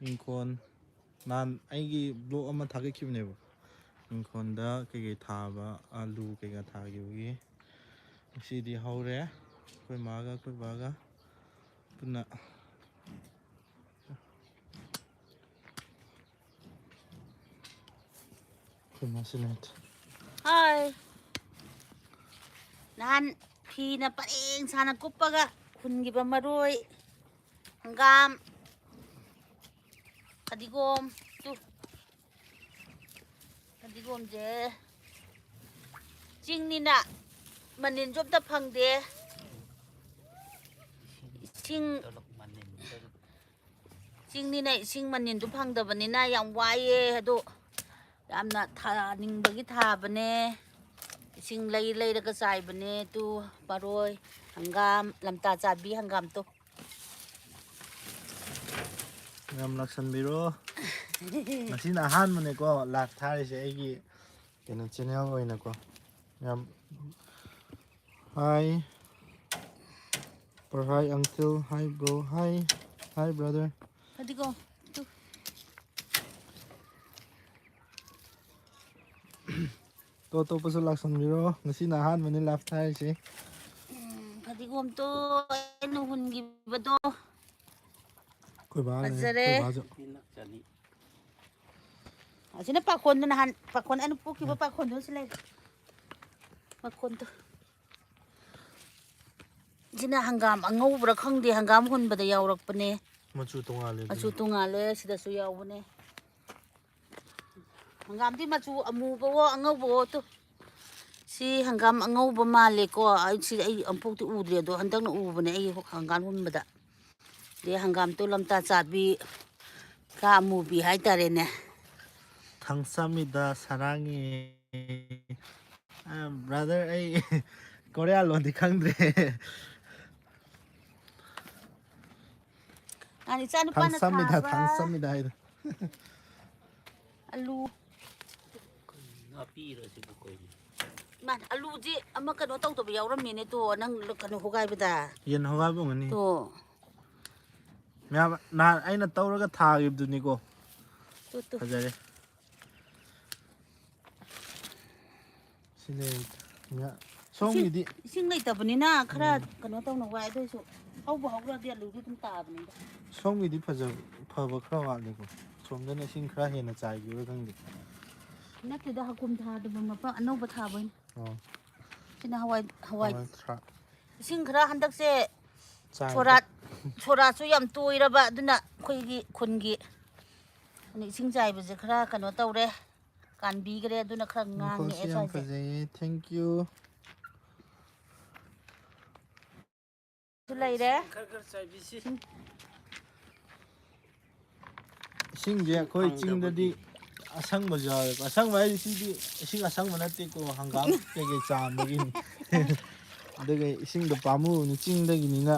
ꯏꯪꯈꯣꯜ ꯅꯍꯥꯟ ꯑꯩꯒꯤ ꯕ꯭ꯂꯣꯛ ꯑꯃ ꯊꯥꯒꯠꯈꯤꯕꯅꯦꯕ ꯏꯪꯈꯣꯜꯗ ꯀꯩꯀꯩ ꯊꯥꯕ ꯑꯂꯨ ꯀꯩꯀꯥ ꯊꯥꯈꯤꯕꯒꯤ ꯉꯁꯤꯗꯤ ꯍꯧꯔꯦ ꯑꯩꯈꯣꯏ ꯃꯥꯒ ꯑꯩꯈꯣꯏ ꯕꯥꯒ ꯄꯨꯟꯅ ꯑꯩꯈꯣꯏ ꯃꯥꯁꯤ ꯂꯩꯇꯦ ꯍꯥꯏ ꯅꯍꯥꯟ ꯐꯤꯅ ꯄꯔꯦꯡ ꯁꯥꯅ ꯀꯨꯞꯄꯒ ꯍꯨꯟꯈꯤꯕ ꯃꯔꯣꯏ ꯍꯪꯒꯥꯝ ꯐꯗꯤꯒꯣꯝ ꯐꯗꯤꯒꯣꯝꯁꯦ ꯆꯤꯡꯅꯤꯅ ꯃꯅꯤꯟꯁꯨ ꯑꯝꯇ ꯐꯪꯗꯦ ꯆꯤꯡꯅꯤꯅ ꯏꯁꯤꯡ ꯃꯅꯤꯟꯗꯨ ꯐꯪꯗꯕꯅꯤꯅ ꯌꯥꯝ ꯋꯥꯏꯑꯦ ꯑꯗꯣ ꯌꯥꯝꯅ ꯊꯥꯅꯤꯡꯕꯒꯤ ꯊꯥꯕꯅꯦ ꯏꯁꯤꯡ ꯂꯩꯔꯒ ꯆꯥꯏꯕꯅꯦ ꯇꯨ ꯃꯔꯣꯏ ꯍꯪꯒꯥꯝ ꯂꯝꯇꯥ ꯆꯥꯕꯤ ꯍꯪꯒꯥꯝꯇꯣ ꯌꯥꯝ ꯂꯥꯛꯁꯟꯕꯤꯔꯣ ꯉꯁꯤꯅ ꯑꯍꯥꯟꯕꯅꯦꯀꯣ ꯂꯥꯏꯚ ꯊꯥꯔꯤꯁꯦ ꯑꯩꯒꯤ ꯀꯩꯅꯣ ꯆꯦꯅꯦꯜ ꯑꯣꯏꯅꯀꯣ ꯌꯥꯝ ꯍꯥꯏ hi uncle hi bro hi brother ꯐꯗꯤꯒꯣꯝ ꯇꯨ ꯑꯇꯣꯞꯄꯁꯨ ꯂꯥꯛꯁꯟꯕꯤꯔꯣ ꯉꯁꯤꯅ ꯑꯍꯥꯟꯕꯅꯤ ꯂꯥꯏꯚ ꯊꯥꯔꯤꯁꯦ ꯐꯗꯤꯒꯣꯝꯇꯣ ꯑꯩꯅ ꯍꯨꯟꯈꯤꯕꯗꯣ ꯑꯩꯈꯣꯏ ꯕꯥ ꯂꯩ ꯐꯖꯔꯦ ꯑꯩꯈꯣꯏ ꯕꯥꯁꯨ ꯑꯁꯤꯅ ꯄꯥꯈꯣꯟꯗꯣ ꯅꯍꯥꯟ ꯄꯥꯈꯣꯟ ꯑꯩꯅ ꯄꯨꯈꯤꯕ ꯄꯥꯈꯣꯟꯗꯣ ꯁꯤ ꯂꯩ ꯄꯥꯈꯣꯟꯗꯣ ꯁꯤꯅ ꯍꯪꯒꯥꯝ ꯑꯉꯧꯕ꯭ꯔꯥ ꯈꯪꯗꯦ ꯍꯪꯒꯥꯝ ꯍꯨꯟꯕꯗ ꯌꯥꯎꯔꯛꯄꯅꯦ ꯃꯆꯨ ꯇꯣꯡꯉꯥꯜꯂꯦ ꯃꯆꯨ ꯑꯗꯨꯅ ꯇꯣꯡꯉꯥꯜꯂꯦ ꯁꯤꯗꯁꯨ ꯌꯥꯎꯕꯅꯦ ꯍꯪꯒꯥꯝꯗꯤ ꯃꯆꯨ ꯑꯃꯨꯕꯋꯣ ꯑꯉꯧꯕꯋꯣ ꯇꯨ ꯁꯤ ꯍꯪꯒꯥꯝ ꯑꯉꯧꯕ ꯃꯥꯜꯂꯦꯀꯣ ꯑꯩ ꯑꯃꯨꯛꯐꯥꯎꯇꯤ ꯎꯗ꯭ꯔꯤ ꯑꯗꯣ ꯍꯟꯗꯛꯅ ꯎꯕꯅꯦ ꯑꯩ ꯍꯪꯒꯥꯝ ꯍꯨꯟꯕꯗ ꯑꯗꯩ ꯍꯪꯒꯥꯝꯇꯣ ꯂꯝꯇꯥ ꯆꯥꯕꯤ ꯈꯔ ꯑꯃꯨꯕꯤ ꯍꯥꯏꯇꯥꯔꯦꯅꯦ ꯊꯥꯡꯁꯥꯃꯤꯗ ꯁꯥꯔꯥꯡꯉꯦ ꯕ꯭ꯔꯥꯗꯔ ꯑꯩ ꯀꯣꯔꯤꯌꯥ ꯂꯣꯟꯗꯤ ꯈꯪꯗ꯭ꯔꯦ ꯅꯍꯥꯟ ꯏꯆꯥ ꯅꯨꯄꯥꯅ ꯊꯥꯡꯁꯥꯃꯤꯗ ꯊꯥꯕ ꯊꯥꯡꯁꯥꯃꯤꯗ ꯍꯥꯏꯗꯣ ꯑꯂꯨ ꯃꯥꯅ ꯑꯂꯨꯁꯤ ꯑꯃ ꯀꯩꯅꯣ ꯇꯧꯗꯕ ꯌꯥꯎꯔꯝꯃꯦꯅꯦ ꯇꯣ ꯅꯪ ꯀꯩꯅꯣ ꯍꯣꯒꯥꯏꯕꯗ ꯌꯦꯟ ꯍꯣꯒꯥꯏꯕ ꯑꯣꯏꯔꯝꯒꯅꯤ ꯇꯣ ꯃꯌꯥꯝ ꯅꯍꯥꯟ ꯑꯩꯅ ꯇꯧꯔꯒ ꯊꯥꯈꯤꯕꯗꯨꯅꯤꯀꯣ ꯇꯨ ꯐꯖꯔꯦ ꯁꯣꯝꯒꯤꯗꯤ ꯏꯁꯤꯡ ꯂꯩꯇꯕꯅꯤꯅ ꯈꯔ ꯀꯩꯅꯣ ꯇꯧꯅ ꯋꯥꯏ ꯑꯗꯨꯏꯁꯨ ꯍꯧꯈ꯭ꯔꯗꯤ ꯑꯂꯨꯗꯤ ꯑꯗꯨꯝ ꯇꯥꯕꯅꯤꯗ ꯁꯣꯝꯒꯤꯗꯤ ꯐꯕ ꯈꯔ ꯋꯥꯠꯂꯦꯀꯣ ꯁꯣꯝꯗꯅ ꯏꯁꯤꯡ ꯈꯔ ꯍꯦꯟꯅ ꯆꯥꯏꯈꯤꯕ꯭ꯔꯥ ꯈꯪꯗꯦ ꯅꯠꯇꯦꯗ ꯍꯀꯨꯝ ꯊꯥꯗꯕ ꯃꯐꯝ ꯑꯅꯧꯕ ꯊꯥꯕꯩꯅꯤ ꯑꯣ ꯁꯤꯅ ꯍꯋꯥꯏ ꯊꯔꯥꯛ ꯏꯁꯤꯡ ꯈꯔ ꯍꯟꯗꯛꯁꯦ ꯆꯥꯏꯕꯗ ꯁꯣꯔꯥꯠꯁꯨ ꯌꯥꯝ ꯇꯣꯏꯔꯕ ꯑꯗꯨꯅ ꯑꯩꯈꯣꯏꯒꯤ ꯈꯨꯟꯒꯤ ꯏꯁꯤꯡ ꯆꯥꯏꯕꯁꯦ ꯈꯔ ꯀꯩꯅꯣ ꯇꯧꯔꯦ ꯀꯥꯟꯕꯤꯈ꯭ꯔꯦ ꯑꯗꯨꯅ ꯈꯔ ꯏꯪꯈꯣꯜꯁꯤ ꯉꯥꯡꯉꯛꯑꯦ ꯌꯥꯝ ꯁ꯭ꯋꯥꯏꯁꯦ ꯐꯖꯩꯌꯦ ꯊꯦꯡꯀ꯭ꯌꯨ ꯂꯩꯔꯦ ꯏꯁꯤꯡꯁꯦ ꯑꯩꯈꯣꯏ ꯆꯤꯡꯗꯗꯤ ꯑꯁꯪꯕꯁꯨ ꯌꯥꯎꯋꯦꯕ ꯑꯁꯪꯕ ꯍꯥꯏꯗꯤ ꯁꯤꯗꯤ ꯏꯁꯤꯡ ꯑꯁꯪꯕ ꯅꯠꯇꯦꯀꯣ ꯍꯪꯒꯥꯝ ꯀꯩꯀꯩ ꯆꯥꯝꯕꯒꯤꯅꯤ ꯑꯗꯨꯒ ꯏꯁꯤꯡꯗꯣ ꯄꯥꯝꯃꯨꯕꯅꯤ ꯆꯤꯡꯗꯒꯤꯅꯤꯅ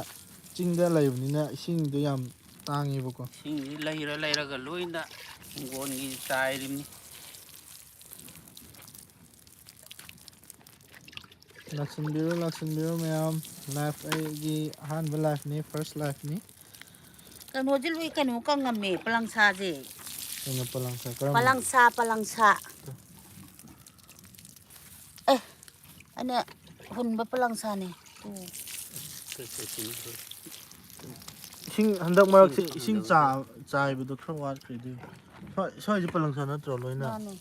ꯆꯤꯡꯗ ꯂꯩꯕꯅꯤꯅ ꯏꯁꯤꯡꯗꯣ ꯌꯥꯝ ꯇꯥꯡꯉꯦꯕꯀꯣ ꯏꯁꯤꯡꯁꯤ ꯂꯩꯔꯒ ꯂꯣꯏꯅ ꯍꯤꯡꯒꯣꯜꯒꯤ ꯆꯥꯏꯔꯤꯕꯅꯤ ꯂꯥꯛꯁꯤꯟꯕꯤꯔꯣ ꯃꯌꯥꯝ ꯂꯥꯏꯐ ꯑꯩꯒꯤ ꯑꯍꯥꯟꯕ ꯂꯥꯏꯐꯅꯤ ꯐꯥꯔꯁ ꯂꯥꯏꯐꯅꯤ ꯀꯩꯅꯣꯁꯦ ꯂꯣꯏ ꯀꯩꯅꯣ ꯀꯪꯉꯝꯃꯦ ꯄꯂꯪꯁꯥꯁꯦ ꯀꯩꯅꯣ ꯄꯣꯂꯥꯡ ꯀꯔꯝꯕꯅꯣ ꯄꯂꯪꯁꯥ ꯑꯩꯅ ꯍꯨꯟꯕ ꯄꯂꯪꯁꯥꯅꯦ ꯏꯁꯤꯡ ꯍꯟꯗꯛ ꯃꯔꯛꯁꯦ ꯏꯁꯤꯡ ꯆꯥꯏꯕꯗꯣ ꯈꯔ ꯋꯥꯠꯈ꯭ꯔꯦ ꯑꯗꯨꯏ ꯁ꯭ꯋꯥꯏꯁꯦ ꯄꯜꯂꯪꯁꯥ ꯅꯠꯇ꯭ꯔꯣ ꯂꯣꯏꯅ ꯃꯥꯅꯦ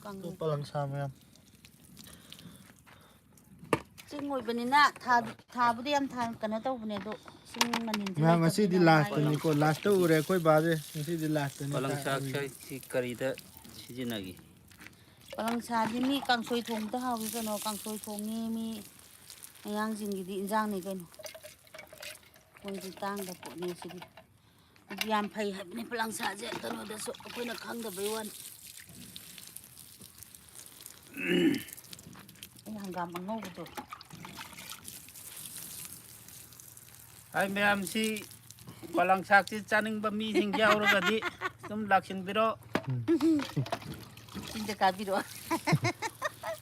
ꯀꯪꯉꯦ ꯄꯜꯂꯪꯁꯥ ꯃꯌꯥꯝ ꯆꯤꯡ ꯑꯣꯏꯕꯅꯤꯅ ꯊꯥꯕꯨꯗꯤ ꯌꯥꯝ ꯀꯩꯅꯣ ꯇꯧꯕꯅꯦ ꯑꯗꯣ ꯏꯁꯤꯡ ꯃꯅꯤꯟꯁꯦ ꯃꯌꯥꯝ ꯉꯁꯤꯗꯤ ꯂꯩꯇꯕꯅꯤꯅ ꯋꯥꯏꯌꯦ ꯂꯥꯁꯇꯅꯤꯀꯣ ꯂꯥꯁꯇ ꯎꯔꯦ ꯑꯩꯈꯣꯏ ꯕꯥꯁꯦ ꯉꯁꯤꯗꯤ ꯂꯥꯁꯇꯅꯤ ꯄꯂꯪꯁꯥꯛꯁꯤ ꯀꯔꯤꯗ ꯁꯤꯖꯤꯟꯅꯒꯦ ꯄꯂꯪꯁꯥꯗꯤ ꯃꯤ ꯀꯥꯡꯁꯣꯏ ꯊꯣꯡꯕꯗ ꯍꯥꯎꯏ ꯀꯩꯅꯣ ꯀꯥꯡꯁꯣꯏ ꯊꯣꯡꯉꯤ ꯃꯤ ꯃꯌꯥꯡꯁꯤꯡꯒꯤꯗꯤ ꯏꯟꯖꯥꯡꯅꯤ ꯀꯩꯅꯣ ꯃꯣꯏꯗꯤ ꯇꯥꯡꯗ ꯄꯣꯠꯅꯤ ꯁꯤꯗꯤ ꯌꯥꯝ ꯐꯩ ꯍꯥꯏꯕꯅꯤ ꯄꯂꯪꯁꯥꯁꯦ ꯀꯩꯅꯣꯗꯁꯨ ꯑꯩꯈꯣꯏꯅ ꯈꯪꯗꯕꯩ ꯋꯥꯅꯤ ꯑꯩ ꯍꯪꯒꯥꯝ ꯑꯉꯧꯕꯗꯣ ꯍꯥꯏ ꯃꯌꯥꯝꯁꯤ ꯄꯂꯪꯁꯥꯛꯁꯤ ꯆꯥꯅꯤꯡꯕ ꯃꯤꯁꯤꯡ ꯌꯥꯎꯔꯒꯗꯤ ꯑꯗꯨꯝ ꯂꯥꯛꯁꯤꯟꯕꯤꯔꯣ ꯆꯤꯡꯗ ꯀꯥꯕꯤꯔꯛꯑꯣ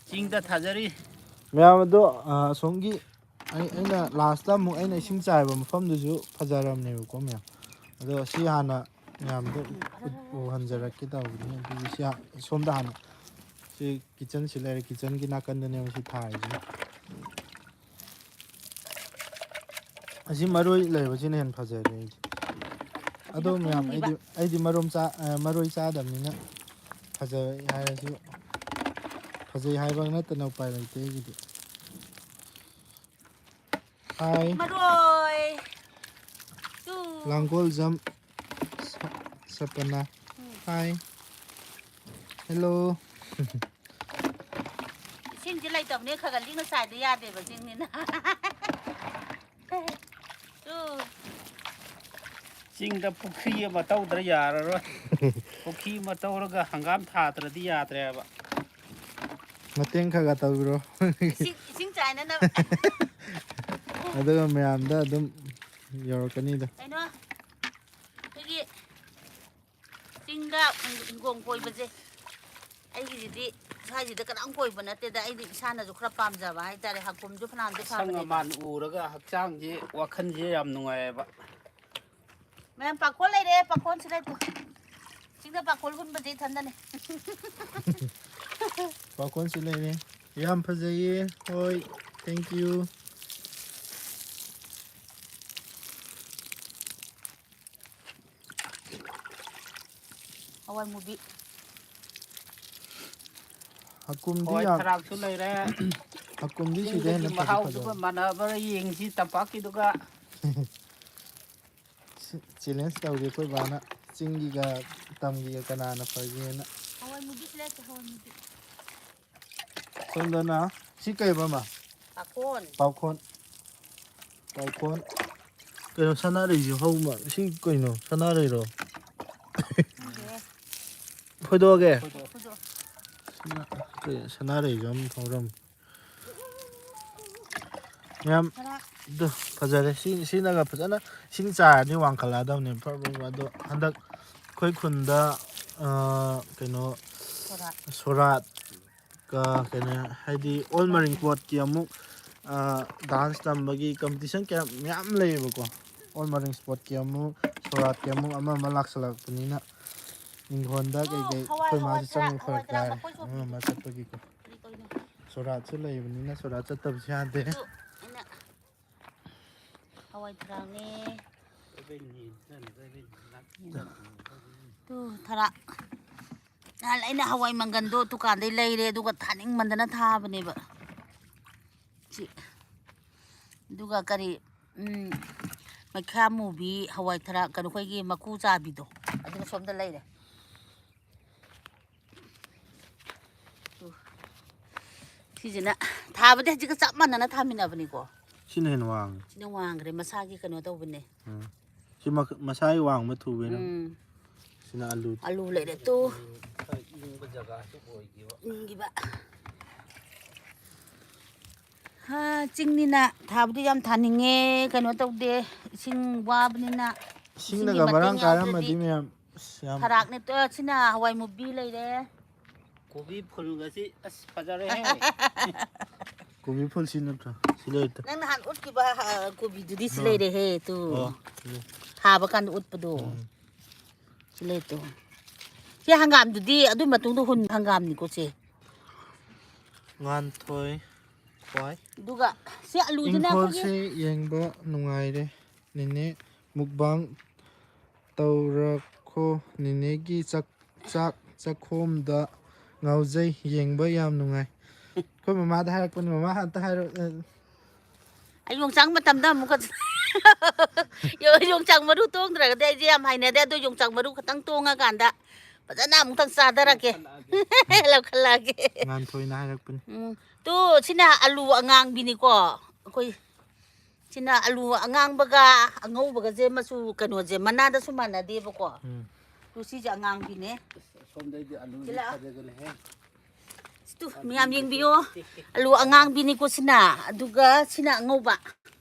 ꯆꯤꯡꯗ ꯊꯥꯖꯔꯤ ꯃꯌꯥꯝ ꯑꯗꯣ ꯑꯁꯣꯝꯒꯤ ꯑꯩꯅ ꯂꯥꯁꯇ ꯑꯃꯨꯛ ꯑꯩꯅ ꯏꯁꯤꯡ ꯆꯥꯏꯕ ꯃꯐꯝꯗꯨꯁꯨ ꯐꯖꯔꯝꯅꯦꯕꯀꯣ ꯃꯌꯥꯝ ꯑꯗꯣ ꯁꯤ ꯍꯥꯟꯅ ꯃꯌꯥꯝꯗ ꯎꯍꯟꯖꯔꯛꯀꯦ ꯇꯧꯕꯅꯤ ꯑꯗꯨꯒꯤ ꯁꯣꯝꯗ ꯍꯥꯟꯅ ꯁꯤ ꯀꯤꯆꯟꯁꯤ ꯂꯩꯔꯦ ꯀꯤꯆꯟꯒꯤ ꯅꯥꯀꯟꯗꯅꯦꯕ ꯁꯤ ꯊꯥꯔꯤꯁꯤꯅ ꯑꯁꯤ ꯃꯔꯣꯏ ꯂꯩꯕꯁꯤꯅ ꯍꯦꯟꯅ ꯐꯖꯔꯦ ꯑꯩꯗꯤ ꯑꯗꯣ ꯃꯌꯥꯝ ꯑꯩꯗꯤ ꯃꯔꯣꯏ ꯆꯥꯗꯕꯅꯤꯅ ꯐꯖꯩ ꯍꯥꯏꯔꯁꯨ ꯐꯖꯩ ꯍꯥꯏꯕ ꯅꯠꯇꯅ ꯎꯄꯥꯏ ꯂꯩꯇꯦ ꯑꯩꯒꯤꯗꯤ ꯍꯥꯏ ꯃꯔꯣꯏ ꯇꯨ ꯂꯥꯡꯒꯣꯜꯖꯝ ꯁꯄꯅ ꯍꯥꯏ ꯍꯦꯜꯂꯣ ꯏꯁꯤꯡꯁꯦ ꯂꯩꯇꯕꯅꯦ ꯈꯔ ꯈꯔ ꯂꯤꯛꯅ ꯆꯥꯏꯗ ꯌꯥꯗꯦꯕ ꯆꯤꯡꯅꯤꯅ ꯇꯨ ꯆꯤꯡꯗ ꯄꯨꯈ꯭ꯔꯤ ꯑꯃ ꯇꯧꯗ꯭ꯔ ꯌꯥꯔꯔꯣꯏ ꯄꯨꯈ꯭ꯔꯤ ꯑꯃ ꯇꯧꯔꯒ ꯍꯪꯒꯥꯝ ꯊꯥꯗ꯭ꯔꯗꯤ ꯌꯥꯗ꯭ꯔꯦꯕ ꯃꯇꯦꯡ ꯈꯔ ꯇꯧꯕꯤꯔꯣ ꯏꯁꯤꯡ ꯆꯥꯏꯅꯅꯕ ꯑꯗꯨꯒ ꯃꯌꯥꯝꯗ ꯑꯗꯨꯝ ꯌꯧꯔꯛꯀꯅꯤꯗ ꯀꯩꯅꯣ ꯑꯩꯈꯣꯏꯒꯤ ꯆꯤꯡꯗ ꯍꯤꯡꯒꯣꯜ ꯀꯣꯏꯕꯁꯦ ꯑꯩꯒꯤꯁꯤꯗꯤ ꯁ꯭ꯋꯥꯏꯁꯤꯗ ꯀꯅꯥꯝ ꯀꯣꯏꯕ ꯅꯠꯇꯦꯗ ꯑꯩꯗꯤ ꯏꯁꯥꯅꯁꯨ ꯈꯔ ꯄꯥꯝꯖꯕ ꯍꯥꯏꯇꯥꯔꯦ ꯍꯥꯀꯨꯝꯁꯨ ꯐꯅꯥꯝꯗꯤ ꯑꯁꯪ ꯐꯕꯅꯦꯕ ꯑꯃꯥꯟ ꯎꯔꯒ ꯍꯛꯆꯥꯡꯁꯦ ꯋꯥꯈꯜꯁꯦ ꯌꯥꯝ ꯅꯨꯡꯉꯥꯏꯌꯦꯕ ꯃꯌꯥꯝ ꯄꯥꯈꯣꯜ ꯂꯩꯔꯦ ꯄꯥꯈꯣꯜ ꯁꯤꯗ ꯆꯤꯡꯗ ꯄꯥꯈꯣꯜ ꯍꯨꯟꯕꯁꯦ ꯏꯊꯟꯗꯅꯦ ꯄꯥꯈꯣꯟꯁꯨ ꯂꯩꯔꯦ ꯌꯥꯝ ꯐꯖꯩꯌꯦ ꯍꯣꯏ ꯊꯦꯡꯀ꯭ꯌꯨ ꯍꯋꯥꯏ ꯃꯨꯕꯤ ꯍꯀꯨꯝꯗꯤ ꯍꯋꯥꯏ ꯌꯥꯝ ꯊꯔꯥꯛꯁꯨ ꯂꯩꯔꯦ ꯍꯀꯨꯝꯗꯤ ꯁꯤꯗ ꯆꯤꯡꯗꯒꯤ ꯍꯦꯟꯅ ꯃꯍꯥꯎꯗꯨꯒ ꯐꯖꯔꯦ ꯃꯥꯟꯅꯕ꯭ꯔꯥ ꯌꯦꯡꯁꯤ ꯇꯝꯄꯥꯛꯀꯤꯗꯨꯒ ꯆꯦꯂꯦꯟꯖ ꯇꯧꯔꯤ ꯑꯩꯈꯣꯏ ꯕꯥꯅ ꯆꯤꯡꯒꯤꯒ ꯇꯝꯒꯤꯒ ꯀꯅꯥꯅ ꯐꯒꯦꯅ ꯍꯋꯥꯏ ꯃꯨꯕꯤ ꯂꯩꯔꯛꯀꯦ ꯍꯋꯥꯏ ꯃꯨꯕꯤ ꯁꯣꯝꯗꯅ ꯁꯤ ꯀꯩꯕ ꯑꯃ ꯄꯥꯈꯣꯟ ꯄꯥꯎꯈꯣꯟ ꯀꯩꯅꯣ ꯁꯅꯥꯔꯩꯁꯨ ꯍꯧꯕ ꯁꯤ ꯀꯩꯅꯣ ꯁꯅꯥꯔꯩꯔꯣ ꯈꯪꯗꯦꯍꯦ ꯐꯣꯏꯗꯣꯛꯑꯒꯦ ꯐꯨꯗꯣꯛ ꯁꯅꯥꯔꯩꯁꯨ ꯑꯃ ꯍꯧꯔꯝꯃꯤ ꯃꯌꯥꯝ ꯈꯔ ꯑꯗꯨ ꯐꯖꯔꯦ ꯁꯤꯅꯒ ꯐꯖꯅ ꯏꯁꯤꯡ ꯆꯥꯏꯔꯗꯤ ꯋꯥꯡꯈꯠꯂꯛꯑꯗꯕꯅꯦ ꯑꯗꯣ ꯍꯟꯗꯛ ꯑꯩꯈꯣꯏ ꯈꯨꯟꯗ ꯀꯩꯅꯣ ꯁꯣꯔꯥꯠ ꯁꯣꯔꯥꯠꯀ ꯀꯩꯅꯣ ꯍꯥꯏꯗꯤ ꯑꯣꯜ ꯃꯔꯤꯡ ꯀꯣꯠꯀꯤ ꯑꯃꯨꯛ ꯗꯥꯟꯁ ꯇꯝꯕꯒꯤ ꯀꯝꯄꯤꯇꯤꯁꯟ ꯀꯌꯥ ꯃꯌꯥꯝ ꯂꯩꯌꯦꯕꯀꯣ ꯑꯣꯜ ꯃꯔꯤꯡ ꯏꯁꯄꯣꯔꯠꯀꯤ ꯑꯃꯨꯛ ꯁꯣꯔꯥꯠꯀꯤ ꯑꯃꯨꯛ ꯑꯃ ꯂꯥꯛꯁꯜꯂꯛꯄꯅꯤꯅ ꯏꯪꯈꯣꯜꯗ ꯇꯨ ꯀꯩꯀꯩ ꯍꯋꯥꯏ ꯑꯩꯈꯣꯏ ꯍꯋꯥꯏ ꯃꯥꯁꯨ ꯊꯔꯥꯛ ꯆꯪꯕ ꯍꯋꯥꯏ ꯐꯔꯛ ꯊꯔꯥꯛ ꯇꯥꯔꯦ ꯂꯐꯣꯏ ꯑꯃ ꯆꯣꯄꯤ ꯑꯃ ꯆꯠꯄꯒꯤꯀꯣ ꯀꯔꯤ ꯇꯧꯔꯤꯅꯣ ꯁꯣꯔꯥꯠꯁꯨ ꯂꯩꯕꯅꯤꯅ ꯁꯣꯔꯥꯠ ꯆꯠꯇꯕꯁꯨ ꯌꯥꯗꯦ ꯇꯨ ꯑꯩꯅ ꯍꯋꯥꯏ ꯊꯔꯥꯛꯅꯦ ꯇꯨ ꯊꯔꯥꯛ ꯅꯍꯥꯟ ꯑꯩꯅ ꯍꯋꯥꯏ ꯃꯪꯒꯟꯗꯣ ꯗꯨꯀꯥꯟꯗꯩ ꯂꯩꯔꯦ ꯑꯗꯨꯒ ꯊꯥꯅꯤꯡꯃꯟꯗꯅ ꯊꯥꯕꯅꯦꯕ ꯁꯤ ꯑꯗꯨꯒ ꯀꯔꯤ ꯃꯩꯈꯥ ꯃꯨꯕꯤ ꯍꯋꯥꯏ ꯊꯔꯥꯛ ꯀꯩꯅꯣ ꯑꯩꯈꯣꯏꯒꯤ ꯃꯀꯨ ꯆꯥꯕꯤꯗꯣ ꯑꯗꯨꯅ ꯁꯣꯝꯗ ꯂꯩꯔꯦ ꯁꯤꯁꯤꯅ ꯊꯥꯕꯗꯤ ꯍꯧꯖꯤꯛꯀ ꯆꯞ ꯃꯥꯟꯅꯅ ꯊꯥꯃꯤꯟꯅꯕꯅꯤꯀꯣ ꯁꯤꯅ ꯍꯦꯟꯅ ꯋꯥꯡꯉꯦ ꯁꯤꯅ ꯋꯥꯡꯈ꯭ꯔꯦ ꯃꯁꯥꯒꯤ ꯀꯩꯅꯣ ꯇꯧꯕꯅꯦ ꯁꯤ ꯃꯁꯥꯒꯤ ꯋꯥꯡꯕ ꯊꯨꯕꯩꯅ ꯎꯝ ꯁꯤꯅ ꯑꯂꯨ ꯂꯩꯔꯦ ꯇꯨ ꯈꯔ ꯏꯪꯕ ꯖꯒꯥꯁꯨ ꯑꯣꯏꯈꯤꯕ ꯏꯪꯈꯤꯕ ꯆꯤꯡꯅꯤꯅ ꯊꯥꯕꯗꯤ ꯌꯥꯝ ꯊꯥꯅꯤꯡꯉꯦ ꯀꯩꯅꯣ ꯇꯧꯗꯦ ꯏꯁꯤꯡ ꯋꯥꯕꯅꯤꯅ ꯏꯁꯤꯡꯒꯤ ꯏꯁꯤꯡꯅꯒ ꯃꯔꯥꯡ ꯃꯇꯦꯡ ꯌꯥꯎꯗ꯭ꯔꯗꯤ ꯀꯥꯏꯔꯝꯃꯗꯤ ꯃꯌꯥꯝ ꯌꯥꯝ ꯊꯔꯥꯛꯅꯦ ꯁꯤꯅ ꯍꯋꯥꯏ ꯃꯨꯕꯤ ꯂꯩꯔꯦ ꯀꯣꯕꯤ ꯐꯨꯜꯒꯁꯤ ꯑꯁ ꯐꯖꯔꯦꯍꯦ ꯀꯣꯕꯤ ꯐꯨꯜ ꯁꯤ ꯅꯠꯇ꯭ꯔꯣ ꯁꯤ ꯂꯩꯇ ꯅꯪ ꯅꯍꯥꯟ ꯎꯠꯈꯤꯕ ꯀꯣꯕꯤꯗꯨꯗꯤ ꯁꯤ ꯑꯣ ꯂꯩꯔꯦꯍꯦ ꯇꯨ ꯑꯣ ꯊꯥꯕ ꯀꯥꯟꯗ ꯎꯠꯄꯗꯣ ꯁꯤ ꯂꯩꯇꯣ ꯁꯤ ꯍꯪꯒꯥꯝꯗꯨꯗꯤ ꯑꯗꯨꯏ ꯃꯇꯨꯡꯗ ꯍꯨꯟ ꯍꯪꯒꯥꯝꯅꯤꯀꯣ ꯁꯦ ꯉꯥꯟꯊꯣꯏ ꯈ꯭ꯋꯥꯏ ꯑꯗꯨꯒ ꯁꯤ ꯑꯂꯨꯁꯤꯅ ꯑꯩꯈꯣꯏꯒꯤ ꯏꯪꯈꯣꯜꯁꯦ ꯌꯦꯡꯕ ꯅꯨꯡꯉꯥꯏꯔꯦ ꯅꯦꯅꯦ ꯃꯨꯛꯕꯥꯡ ꯇꯧꯔꯈꯣ ꯅꯦꯅꯦꯒꯤ ꯆꯥꯛꯈꯣꯝꯗ ꯉꯥꯎꯖꯩ ꯌꯦꯡꯕ ꯌꯥꯝ ꯅꯨꯡꯉꯥꯏ ꯑꯩꯈꯣꯏ ꯃꯃꯥꯗ ꯍꯥꯏꯔꯛꯄꯅꯤ ꯃꯃꯥ ꯑꯝꯇ ꯍꯥꯏꯔꯛ ꯑꯩ ꯌꯣꯡꯆꯥꯛ ꯃꯇꯝꯗ ꯑꯃꯨꯛꯀ ꯌꯣꯡꯆꯥꯛ ꯃꯔꯨ ꯇꯣꯡꯗ꯭ꯔꯒꯗꯤ ꯑꯩꯁꯦ ꯌꯥꯝ ꯍꯩꯅꯗꯦ ꯑꯗꯣ ꯌꯣꯡꯆꯥꯛ ꯃꯔꯨ ꯈꯛꯇꯪ ꯇꯣꯡꯉꯀꯥꯟꯗ ꯐꯖꯅ ꯑꯃꯨꯛꯇꯪ ꯆꯥꯊꯔꯛꯀꯦ ꯂꯧꯈꯠꯂꯛꯑꯒꯦ ꯉꯥꯟꯊꯣꯏꯅ ꯍꯥꯏꯔꯛꯄꯅꯤ ꯇꯨ ꯁꯤꯅ ꯑꯂꯨ ꯑꯉꯥꯡꯕꯤꯅꯤꯀꯣ ꯑꯩꯈꯣꯏ ꯁꯤꯅ ꯑꯂꯨ ꯑꯉꯥꯡꯕꯒ ꯑꯉꯧꯕꯒꯁꯦ ꯃꯆꯨ ꯀꯩꯅꯣꯁꯦ ꯃꯅꯥꯗꯁꯨ ꯃꯥꯟꯅꯗꯦꯕꯀꯣ ꯇꯨ ꯁꯤꯁꯦ ꯑꯉꯥꯡꯕꯤꯅꯦ ꯁꯣꯝꯗꯩꯗꯤ ꯑꯂꯨꯗꯤ ꯐꯖꯒꯅꯤꯍꯦ ꯃꯌꯥꯝ ꯌꯦꯡꯕꯤꯌꯣ ꯑꯂꯨ ꯑꯉꯥꯡꯕꯤꯅꯤꯀꯣ ꯁꯤꯅ ꯑꯗꯨꯒ ꯁꯤꯅ ꯑꯉꯧꯕ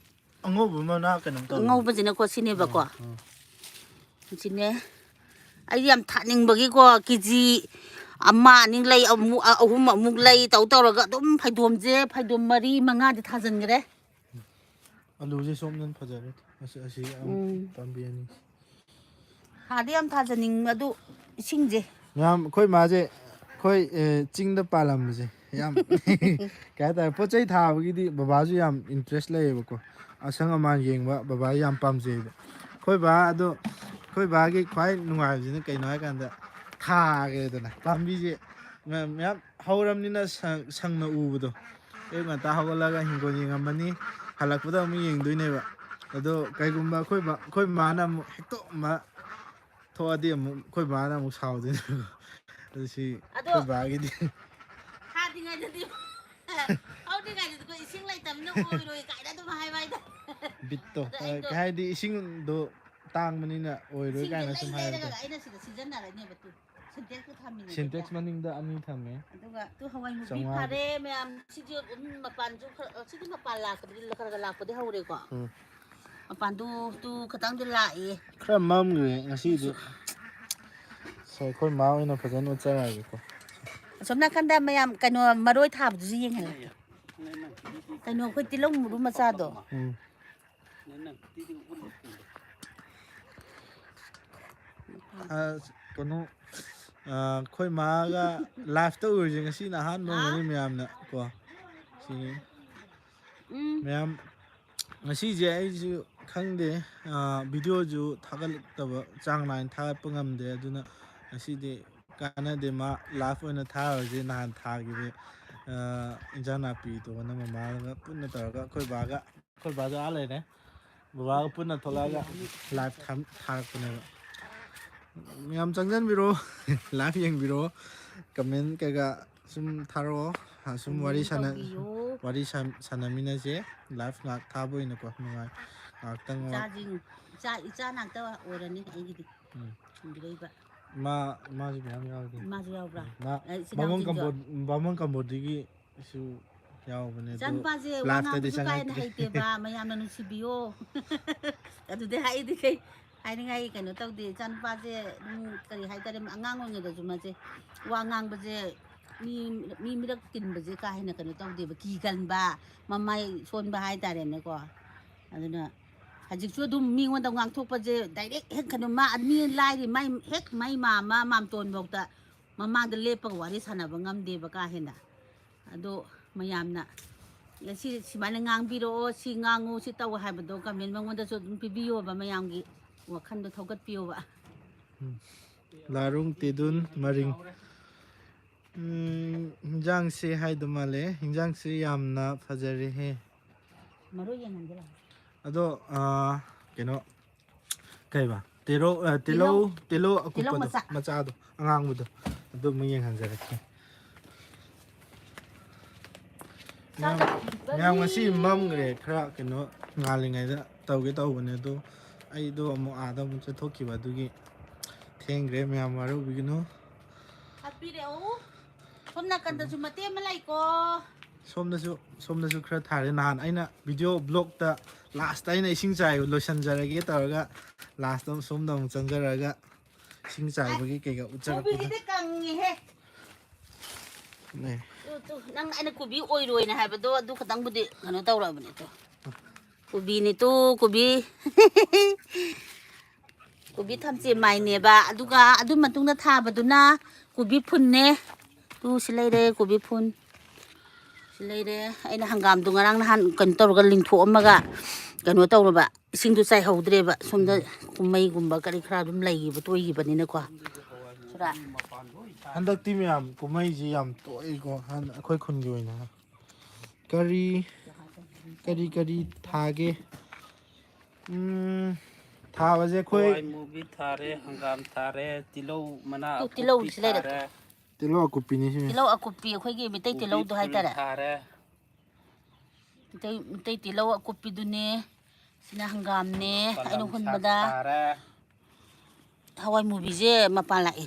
ꯑꯉꯧꯕ ꯃꯅꯥ ꯀꯩꯅꯣꯝ ꯇꯧꯋꯤꯅꯦ ꯑꯉꯧꯕꯁꯤꯅꯀꯣ ꯁꯤꯅꯦꯕꯀꯣ ꯁꯤꯅꯦ ꯑꯩꯗꯤ ꯌꯥꯝ ꯊꯥꯅꯤꯡꯕꯒꯤꯀꯣ ꯀꯦꯖꯤ ꯑꯃ ꯑꯅꯤ ꯂꯩ ꯑꯍꯨꯝ ꯑꯃꯨꯛ ꯂꯩ ꯇꯧꯔꯒ ꯑꯗꯨꯝ ꯐꯩꯗꯣꯝ ꯃꯔꯤ ꯃꯉꯥꯗꯤ ꯊꯥꯖꯤꯟꯈ꯭ꯔꯦ ꯑꯂꯨꯁꯦ ꯁꯣꯝꯗꯅ ꯐꯖꯔꯦ ꯑꯁꯤ ꯄꯥꯝꯕꯤ ꯑꯅꯤ ꯊꯥꯗꯤ ꯌꯥꯝ ꯊꯥꯖꯅꯤꯡ ꯑꯗꯨ ꯏꯁꯤꯡꯁꯦ ꯃꯌꯥꯝ ꯑꯩꯈꯣꯏ ꯃꯥꯁꯦ ꯑꯩꯈꯣꯏ ꯆꯤꯡꯗ ꯄꯥꯜꯂꯝꯕꯁꯦ ꯌꯥꯝ ꯀꯩ ꯍꯥꯏꯇꯥꯔꯦ ꯄꯣꯠ ꯆꯩ ꯊꯥꯕꯒꯤꯗꯤ ꯕꯕꯥꯁꯨ ꯌꯥꯝ ꯏꯟꯇꯔꯦꯁ ꯂꯩꯌꯦꯕꯀꯣ ꯑꯁꯪ ꯑꯃꯥꯟ ꯌꯦꯡꯕ ꯕꯕꯥ ꯌꯥꯝ ꯄꯥꯝꯖꯩꯕ ꯑꯩꯈꯣꯏ ꯕꯥ ꯑꯗꯣ ꯑꯩꯈꯣꯏ ꯕꯥꯒꯤ ꯈ꯭ꯋꯥꯏ ꯅꯨꯡꯉꯥꯏꯕꯁꯤꯅ ꯀꯩꯅꯣ ꯍꯥꯏꯀꯥꯟꯗ ꯊꯥꯒꯦꯗꯅ ꯄꯥꯝꯕꯤꯁꯦ ꯃꯌꯥꯝ ꯍꯧꯔꯕꯅꯤꯅ ꯁꯪꯅ ꯎꯕꯗꯣ ꯑꯌꯨꯛ ꯉꯟꯇꯥ ꯍꯧꯒꯠꯂꯒ ꯍꯤꯡꯒꯣꯜ ꯌꯦꯡꯉꯝꯃꯅꯤ ꯍꯜꯂꯛꯄꯗ ꯑꯃꯨꯛ ꯌꯦꯡꯗꯣꯏꯅꯦꯕ ꯑꯗꯣ ꯀꯩꯒꯨꯝꯕ ꯑꯩꯈꯣꯏ ꯃꯥꯅ ꯑꯃꯨꯛ ꯍꯦꯛꯇꯣꯛꯑꯝꯕ ꯊꯣꯛꯑꯗꯤ ꯑꯃꯨꯛ ꯑꯩꯈꯣꯏ ꯕꯥꯅ ꯑꯃꯨꯛ ꯁꯥꯎꯗꯣꯏꯅꯦꯕ ꯑꯗꯨ ꯁꯤ ꯑꯗꯣ ꯑꯩꯈꯣꯏ ꯕꯥꯒꯤꯗꯤ ꯊꯥꯗ꯭ꯔꯤꯉꯩꯗꯗꯤ ꯍꯧꯗ꯭ꯔꯤꯉꯩꯗꯗꯤ ꯏꯁꯤꯡ ꯂꯩꯇꯕꯅꯤꯅ ꯑꯣꯏꯔꯣꯏ ꯀꯥꯏꯅ ꯑꯗꯨꯝ ꯍꯥꯏꯕ ꯍꯥꯏꯇꯥꯔꯦ ꯕꯤꯠꯇꯣ ꯑꯗꯣ ꯑꯩꯗꯣ ꯀꯩ ꯍꯥꯏꯗꯤ ꯏꯁꯤꯡꯗꯣ ꯇꯥꯡꯕꯅꯤꯅ ꯑꯣꯏꯔꯣꯏ ꯏꯁꯤꯡꯁꯦ ꯀꯥꯏꯅ ꯁꯨꯝ ꯍꯥꯏꯕꯗꯣ ꯑꯩꯅ ꯁꯤꯗ ꯁꯤꯖꯤꯟꯅꯔꯅꯦꯕ ꯁꯤꯟꯇꯦꯛꯁꯇꯨ ꯊꯝꯃꯤꯉꯩꯗ ꯁꯤꯟꯇꯦꯛꯁ ꯃꯅꯤꯡꯗ ꯑꯅꯤ ꯊꯝꯃꯦ ꯑꯗꯨꯒ ꯇꯨ ꯍꯋꯥꯏ ꯃꯨꯕꯤ ꯆꯥꯝꯃꯉꯥꯒꯤ ꯐꯔꯦ ꯃꯌꯥꯝ ꯁꯤꯁꯨ ꯑꯗꯨꯝ ꯃꯄꯥꯟꯁꯨ ꯈꯔ ꯁꯤꯗꯤ ꯃꯄꯥꯟ ꯂꯥꯛꯄꯗꯤ ꯈꯔ ꯂꯥꯛꯄꯗꯤ ꯍꯧꯔꯦꯀꯣ ꯃꯄꯥꯟꯗꯨ ꯈꯇꯪꯗꯤ ꯂꯥꯛꯑꯦ ꯈꯔ ꯃꯝꯈ꯭ꯔꯦ ꯉꯁꯤꯗꯤ ꯑꯩꯈꯣꯏ ꯃꯥ ꯑꯣꯏꯅ ꯐꯖꯅ ꯎꯠꯆꯔꯛꯑꯒꯦꯀꯣ ꯑꯁꯣꯝ ꯅꯥꯀꯟꯗ ꯃꯌꯥꯝ ꯀꯩꯅꯣ ꯃꯔꯣꯏ ꯊꯥꯕꯗꯨꯁꯨ ꯌꯦꯡꯍꯜꯂꯛꯀꯦ ꯀꯩꯅꯣ ꯑꯩꯈꯣꯏ ꯇꯤꯜꯍꯧ ꯃꯔꯨ ꯃꯆꯥꯗꯣ ꯀꯩꯅꯣ ꯑꯩꯈꯣꯏ ꯃꯥꯒ ꯂꯥꯏꯐꯇ ꯎꯔꯤꯁꯦ ꯉꯁꯤꯅ ꯑꯍꯥꯟꯕ ꯑꯣꯏꯒꯅꯤ ꯃꯌꯥꯝꯅ ꯀꯣ ꯁꯤ ꯃꯌꯥꯝ ꯉꯁꯤꯁꯦ ꯑꯩꯁꯨ ꯈꯪꯗꯦ ꯚꯤꯗꯤꯑꯣꯁꯨ ꯊꯥꯒꯠꯂꯛꯇꯕ ꯆꯥꯡ ꯅꯥꯏꯅ ꯊꯥꯒꯠꯄ ꯉꯝꯗꯦ ꯑꯗꯨꯅ ꯉꯁꯤꯗꯤ ꯀꯥꯟꯅꯗꯦ ꯃꯥ ꯂꯥꯏꯐ ꯑꯣꯏꯅ ꯊꯥꯔꯨꯔꯁꯦ ꯅꯍꯥꯟ ꯊꯥꯈꯤꯕ ꯏꯟꯖꯥꯡ ꯅꯥꯄꯤꯗꯣꯅ ꯃꯃꯥꯒ ꯄꯨꯟꯅ ꯇꯧꯔꯒ ꯑꯩꯈꯣꯏ ꯕꯥꯁꯨ ꯂꯩꯔꯦ ꯕꯕꯥꯒ ꯄꯨꯟꯅ ꯊꯣꯛꯂꯛꯑꯒ ꯂꯥꯏꯐ ꯊꯥꯔꯛꯄꯅꯦꯕ ꯌꯥꯝ ꯆꯪꯁꯤꯟꯕꯤꯔꯛꯑꯣ ꯂꯥꯏꯐ ꯌꯦꯡꯕꯤꯔꯛꯑꯣ ꯀꯃꯦꯟ ꯀꯩꯀꯥ ꯁꯨꯝ ꯊꯥꯔꯛꯑꯣ ꯁꯨꯝ ꯋꯥꯔꯤ ꯁꯥꯟꯅꯃꯤꯟꯅꯁꯦ ꯂꯥꯏꯐ ꯉꯥꯛ ꯊꯥꯕ ꯑꯣꯏꯅꯀꯣ ꯅꯨꯡꯉꯥꯏ ꯉꯥꯏꯍꯥꯛꯇꯪ ꯏꯆꯥ ꯉꯥꯛꯇ ꯑꯣꯏꯔꯅꯤ ꯑꯩꯒꯤꯗꯤ ꯊꯤꯟꯕꯤꯔꯛꯏꯕ ꯃꯥꯁꯨ ꯃꯌꯥꯝ ꯌꯥꯎꯗꯦ ꯃꯥꯁꯨ ꯌꯥꯎꯕ꯭ꯔꯥ ꯕꯥꯃꯣꯟ ꯀꯝꯕꯣꯗꯤꯒꯤꯁꯨ ꯌꯥꯎꯕꯅꯦ ꯏꯆꯥ ꯑꯗꯣ ꯅꯨꯄꯥꯁꯦ ꯋꯥ ꯂꯥꯏꯐꯇꯗꯤ ꯉꯥꯡꯕꯁꯨ ꯀꯥ ꯍꯦꯟꯅ ꯆꯪꯉꯛꯇ꯭ꯔꯤ ꯍꯩꯇꯦꯕ ꯃꯌꯥꯝꯅ ꯅꯨꯡꯁꯤꯕꯤꯌꯣ ꯑꯗꯨꯗꯤ ꯍꯥꯏꯗꯤ ꯍꯥꯏꯅꯤꯡꯉꯥꯏ ꯀꯩꯅꯣ ꯇꯧꯗꯦ ꯏꯆꯥ ꯅꯨꯄꯥꯁꯦ ꯑꯗꯨꯝ ꯀꯔꯤ ꯍꯥꯏꯇꯥꯔꯦ ꯑꯉꯥꯡ ꯑꯣꯏꯔꯤꯉꯩꯗꯁꯨ ꯃꯥꯁꯦ ꯋꯥ ꯉꯥꯡꯕꯁꯦ ꯃꯤ ꯃꯤꯔꯛ ꯇꯤꯟꯕꯁꯦ ꯀꯥ ꯍꯦꯟꯅ ꯀꯩꯅꯣ ꯇꯧꯗꯦꯕ ꯀꯤꯒꯟꯕ ꯃꯃꯥꯏ ꯁꯣꯟꯕ ꯍꯥꯏꯇꯥꯔꯦꯅꯦꯀோ ꯑꯗꯨꯅ ꯍꯧꯖꯤꯛꯁꯨ ꯑꯗꯨꯝ ꯃꯤꯉꯣꯟꯗ ꯉꯥꯡꯊꯣꯛꯄꯁꯦ ꯗꯥꯏꯔꯦꯛ ꯍꯦꯛ ꯀꯩꯅꯣ ꯃꯤ ꯂꯥꯏꯔꯤ ꯍꯦꯛ ꯃꯥꯏ ꯃꯥꯝꯇꯣꯟꯐꯧꯗ ꯃꯃꯥꯡꯗ ꯂꯦꯞꯄꯒ ꯋꯥꯔꯤ ꯁꯥꯟꯅꯕ ꯉꯝꯗꯦꯕ ꯀꯥ ꯍꯦꯟꯅ ꯑꯗꯣ ꯃꯌꯥꯝꯅ ꯁꯤ ꯁꯨꯃꯥꯏꯅ ꯉꯥꯡꯕꯤꯔꯛꯑꯣ ꯁꯤ ꯉꯥꯡꯉꯨ ꯁꯤ ꯇꯧ ꯍꯥꯏꯕꯗꯣ ꯀꯃꯦꯟ ꯃꯉꯣꯟꯗꯁꯨ ꯑꯗꯨꯝ ꯄꯤꯕꯤꯌꯣꯕ ꯃꯌꯥꯝꯒꯤ ꯋꯥꯈꯟꯗꯣ ꯊꯧꯒꯠꯄꯤꯌꯣꯕ ꯂꯥꯔꯨꯡ ꯇꯤꯗꯨꯟ ꯃꯔꯤꯡ ꯍꯤꯟꯖꯥꯡꯁꯦ ꯍꯥꯏꯗꯧ ꯃꯥꯜꯂꯦ ꯍꯤꯟꯖꯥꯡꯁꯦ ꯌꯥꯝꯅ ꯐꯖꯔꯦꯍꯦ ꯃꯔꯣꯏ ꯌꯦꯡꯍꯟꯒꯦ ꯂꯥꯎ ꯑꯗꯣ ꯀꯩꯅꯣ ꯀꯩꯕ ꯇꯤꯜꯍꯧ ꯑꯀꯨꯞꯄꯗꯣ ꯃꯆꯥꯗꯣ ꯑꯉꯥꯡꯕꯗꯣ ꯑꯗꯨ ꯑꯃꯨꯛ ꯌꯦꯡꯍꯟꯖꯔꯛꯀꯦ ꯃꯌꯥꯝ ꯉꯁꯤ ꯃꯝꯈ꯭ꯔꯦ ꯈꯔ ꯀꯩꯅꯣ ꯉꯥꯜꯂꯤꯉꯩꯗ ꯇꯧꯒꯦ ꯇꯧꯕꯅꯦ ꯑꯗꯣ ꯑꯩꯗꯣ ꯑꯃꯨꯛ ꯑꯥꯗ ꯑꯃꯨꯛ ꯆꯠꯊꯣꯛꯈꯤꯕ ꯑꯗꯨꯒꯤ ꯊꯦꯡꯈ꯭ꯔꯦ ꯃꯌꯥꯝ ꯋꯥꯔꯧꯕꯤꯒꯅꯨ ꯍꯥꯠꯄꯤꯔꯛꯎ ꯁꯣꯝ ꯅꯥꯀꯟꯗꯁꯨ ꯃꯇꯦꯛ ꯑꯃ ꯂꯩꯀꯣ ꯁꯣꯝꯗꯁꯨ ꯈꯔ ꯊꯥꯔꯦ ꯅꯍꯥꯟ ꯑꯩꯅ ꯚꯤꯗꯤꯑꯣ ꯕ꯭ꯂꯣꯛꯇ ꯂꯥꯁꯇ ꯑꯩꯅ ꯏꯁꯤꯡ ꯆꯥꯏꯕ ꯂꯣꯏꯁꯤꯟꯖꯔꯒꯦ ꯇꯧꯔꯒ ꯂꯥꯁꯇ ꯁꯣꯝꯗ ꯑꯃꯨꯛ ꯆꯪꯖꯔꯒ ꯏꯁꯤꯡ ꯆꯥꯏꯕꯒꯤ ꯀꯩꯀꯥ ꯎꯠꯆꯔꯛꯄꯗꯣ ꯀꯣꯕꯤꯁꯤꯗꯤ ꯀꯪꯉꯤꯍꯦ ꯅꯪ ꯑꯩꯅ ꯀꯣꯕꯤ ꯑꯣꯏꯔꯣꯏꯅ ꯍꯥꯏꯕꯗꯣ ꯑꯗꯨ ꯈꯇꯪꯕꯨꯗꯤ ꯀꯩꯅꯣ ꯇꯧꯔꯛꯑꯕꯅꯦ ꯀꯣꯕꯤꯅꯤ ꯀꯣꯕꯤ ꯀꯣꯕꯤ ꯊꯝꯆꯦꯠ ꯃꯥꯏꯅꯦꯕ ꯑꯗꯨꯒ ꯑꯗꯨ ꯃꯇꯨꯡꯗ ꯊꯥꯕꯗꯨꯅ ꯀꯣꯕꯤ ꯐꯨꯟꯅꯦ ꯁꯤ ꯂꯩꯔꯦ ꯀꯣꯕꯤ ꯐꯨꯟ ꯁꯤ ꯂꯩꯔꯦ ꯑꯩꯅ ꯍꯪꯒꯥꯝꯗꯣ ꯉꯔꯥꯡ ꯅꯍꯥꯟ ꯀꯩꯅꯣ ꯇꯧꯔꯒ ꯂꯤꯡꯊꯣꯛꯑꯝꯃꯒ ꯀꯩꯅꯣ ꯇꯧꯔꯕ ꯏꯁꯤꯡꯗꯣ ꯆꯥꯏꯍꯧꯗ꯭ꯔꯦꯕ ꯁꯣꯝꯗ ꯀꯨꯝꯍꯩꯒꯨꯝꯕ ꯀꯔꯤ ꯈꯔ ꯑꯗꯨꯝ ꯂꯩꯈꯤꯕ ꯇꯣꯏꯈꯤꯕꯅꯤꯅꯀꯣ ꯍꯟꯗꯛꯇꯤ ꯃꯌꯥꯝ ꯀꯨꯝꯍꯩꯁꯤ ꯌꯥꯝ ꯇꯣꯛꯏꯀꯣ ꯑꯩꯈꯣꯏ ꯈꯨꯟꯒꯤ ꯑꯣꯏꯅ ꯀꯔꯤ ꯊꯥꯒꯦ ꯊꯥꯕꯁꯦ ꯑꯩꯈꯣꯏ ꯍꯋꯥꯏ ꯃꯨꯕꯤ ꯊꯥꯔꯦ ꯍꯪꯒꯥꯝ ꯊꯥꯔꯦ ꯇꯤꯜꯍꯧ ꯃꯅꯥ ꯑꯀꯨꯞꯄꯤ ꯊꯥꯔꯦ ꯇꯤꯜꯍꯧ ꯑꯀꯨꯞꯄꯤꯅꯤ ꯁꯤ ꯇꯤꯜꯍꯧ ꯑꯀꯨꯞꯄꯤ ꯑꯩꯈꯣꯏꯒꯤ ꯃꯩꯇꯩ ꯇꯤꯜꯍꯧꯗꯣ ꯍꯥꯏꯇꯥꯔꯦ ꯊꯥꯔꯦ ꯃꯩꯇꯩ ꯇꯤꯜꯍꯧ ꯑꯀꯨꯞꯄꯤꯗꯨꯅꯦ ꯁꯤꯅ ꯍꯪꯒꯥꯝꯅꯦ ꯑꯩꯅ ꯄꯂꯪꯁꯥꯛ ꯍꯨꯟꯕꯗ ꯊꯥꯔꯦ ꯍꯋꯥꯏ ꯃꯨꯕꯤꯁꯦ ꯃꯄꯥꯟ ꯂꯥꯛꯏ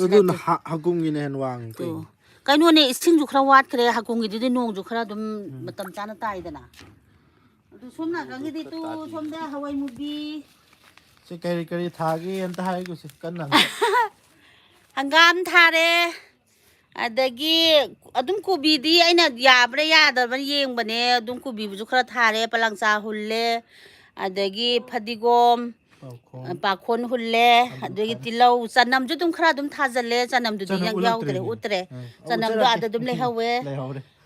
ꯑꯗꯨꯅ ꯍꯀꯨꯝꯒꯤꯅ ꯍꯦꯟꯅ ꯋꯥꯡꯉꯤ ꯇꯨ ꯀꯩꯅꯣ ꯀꯩꯅꯣꯅꯦ ꯏꯁꯤꯡꯁꯨ ꯈꯔ ꯋꯥꯠꯈ꯭ꯔꯦ ꯍꯀꯨꯝꯒꯤꯗꯨꯗꯤ ꯅꯣꯡꯁꯨ ꯈꯔ ꯑꯗꯨꯝ ꯃꯇꯝ ꯆꯥꯅ ꯇꯥꯏꯗꯅ ꯑꯗꯨ ꯁꯣꯝ ꯅꯥꯀꯟꯒꯤꯗꯤ ꯁꯣꯝꯗ ꯍꯋꯥꯏ ꯃꯨꯕꯤ ꯁꯤ ꯀꯔꯤ ꯊꯥꯒꯦ ꯑꯝꯇ ꯍꯥꯏꯒꯨꯁꯦ ꯀꯟꯅ ꯑꯝꯇ ꯍꯪꯒꯥꯝ ꯊꯥꯔꯦ ꯑꯗꯒꯤ ꯑꯗꯨꯝ ꯀꯣꯕꯤꯗꯤ ꯑꯩꯅ ꯌꯥꯕ꯭ꯔꯥ ꯌꯥꯗꯕ꯭ꯔꯥ ꯌꯦꯡꯕꯅꯦ ꯑꯗꯨꯝ ꯀꯣꯕꯤꯕꯨꯁꯨ ꯈꯔ ꯊꯥꯔꯦ ꯄꯂꯪꯆꯥ ꯍꯨꯜꯂꯦ ꯑꯗꯒꯤ ꯐꯗꯤꯒꯣꯝ ꯄꯥꯈꯣꯟ ꯍꯨꯜꯂꯦ ꯑꯗꯒꯤ ꯇꯤꯜꯍꯧ ꯆꯅꯝꯁꯨ ꯑꯗꯨꯝ ꯈꯔ ꯑꯗꯨꯝ ꯊꯥꯖꯜꯂꯦ ꯆꯅꯝꯗꯨꯗꯤ ꯌꯥꯎꯗ꯭ꯔꯦ ꯎꯠꯇ꯭ꯔꯦ ꯆꯅꯝꯗꯣ ꯑꯥꯗ ꯑꯗꯨꯝ ꯂꯩꯍꯧꯋꯦ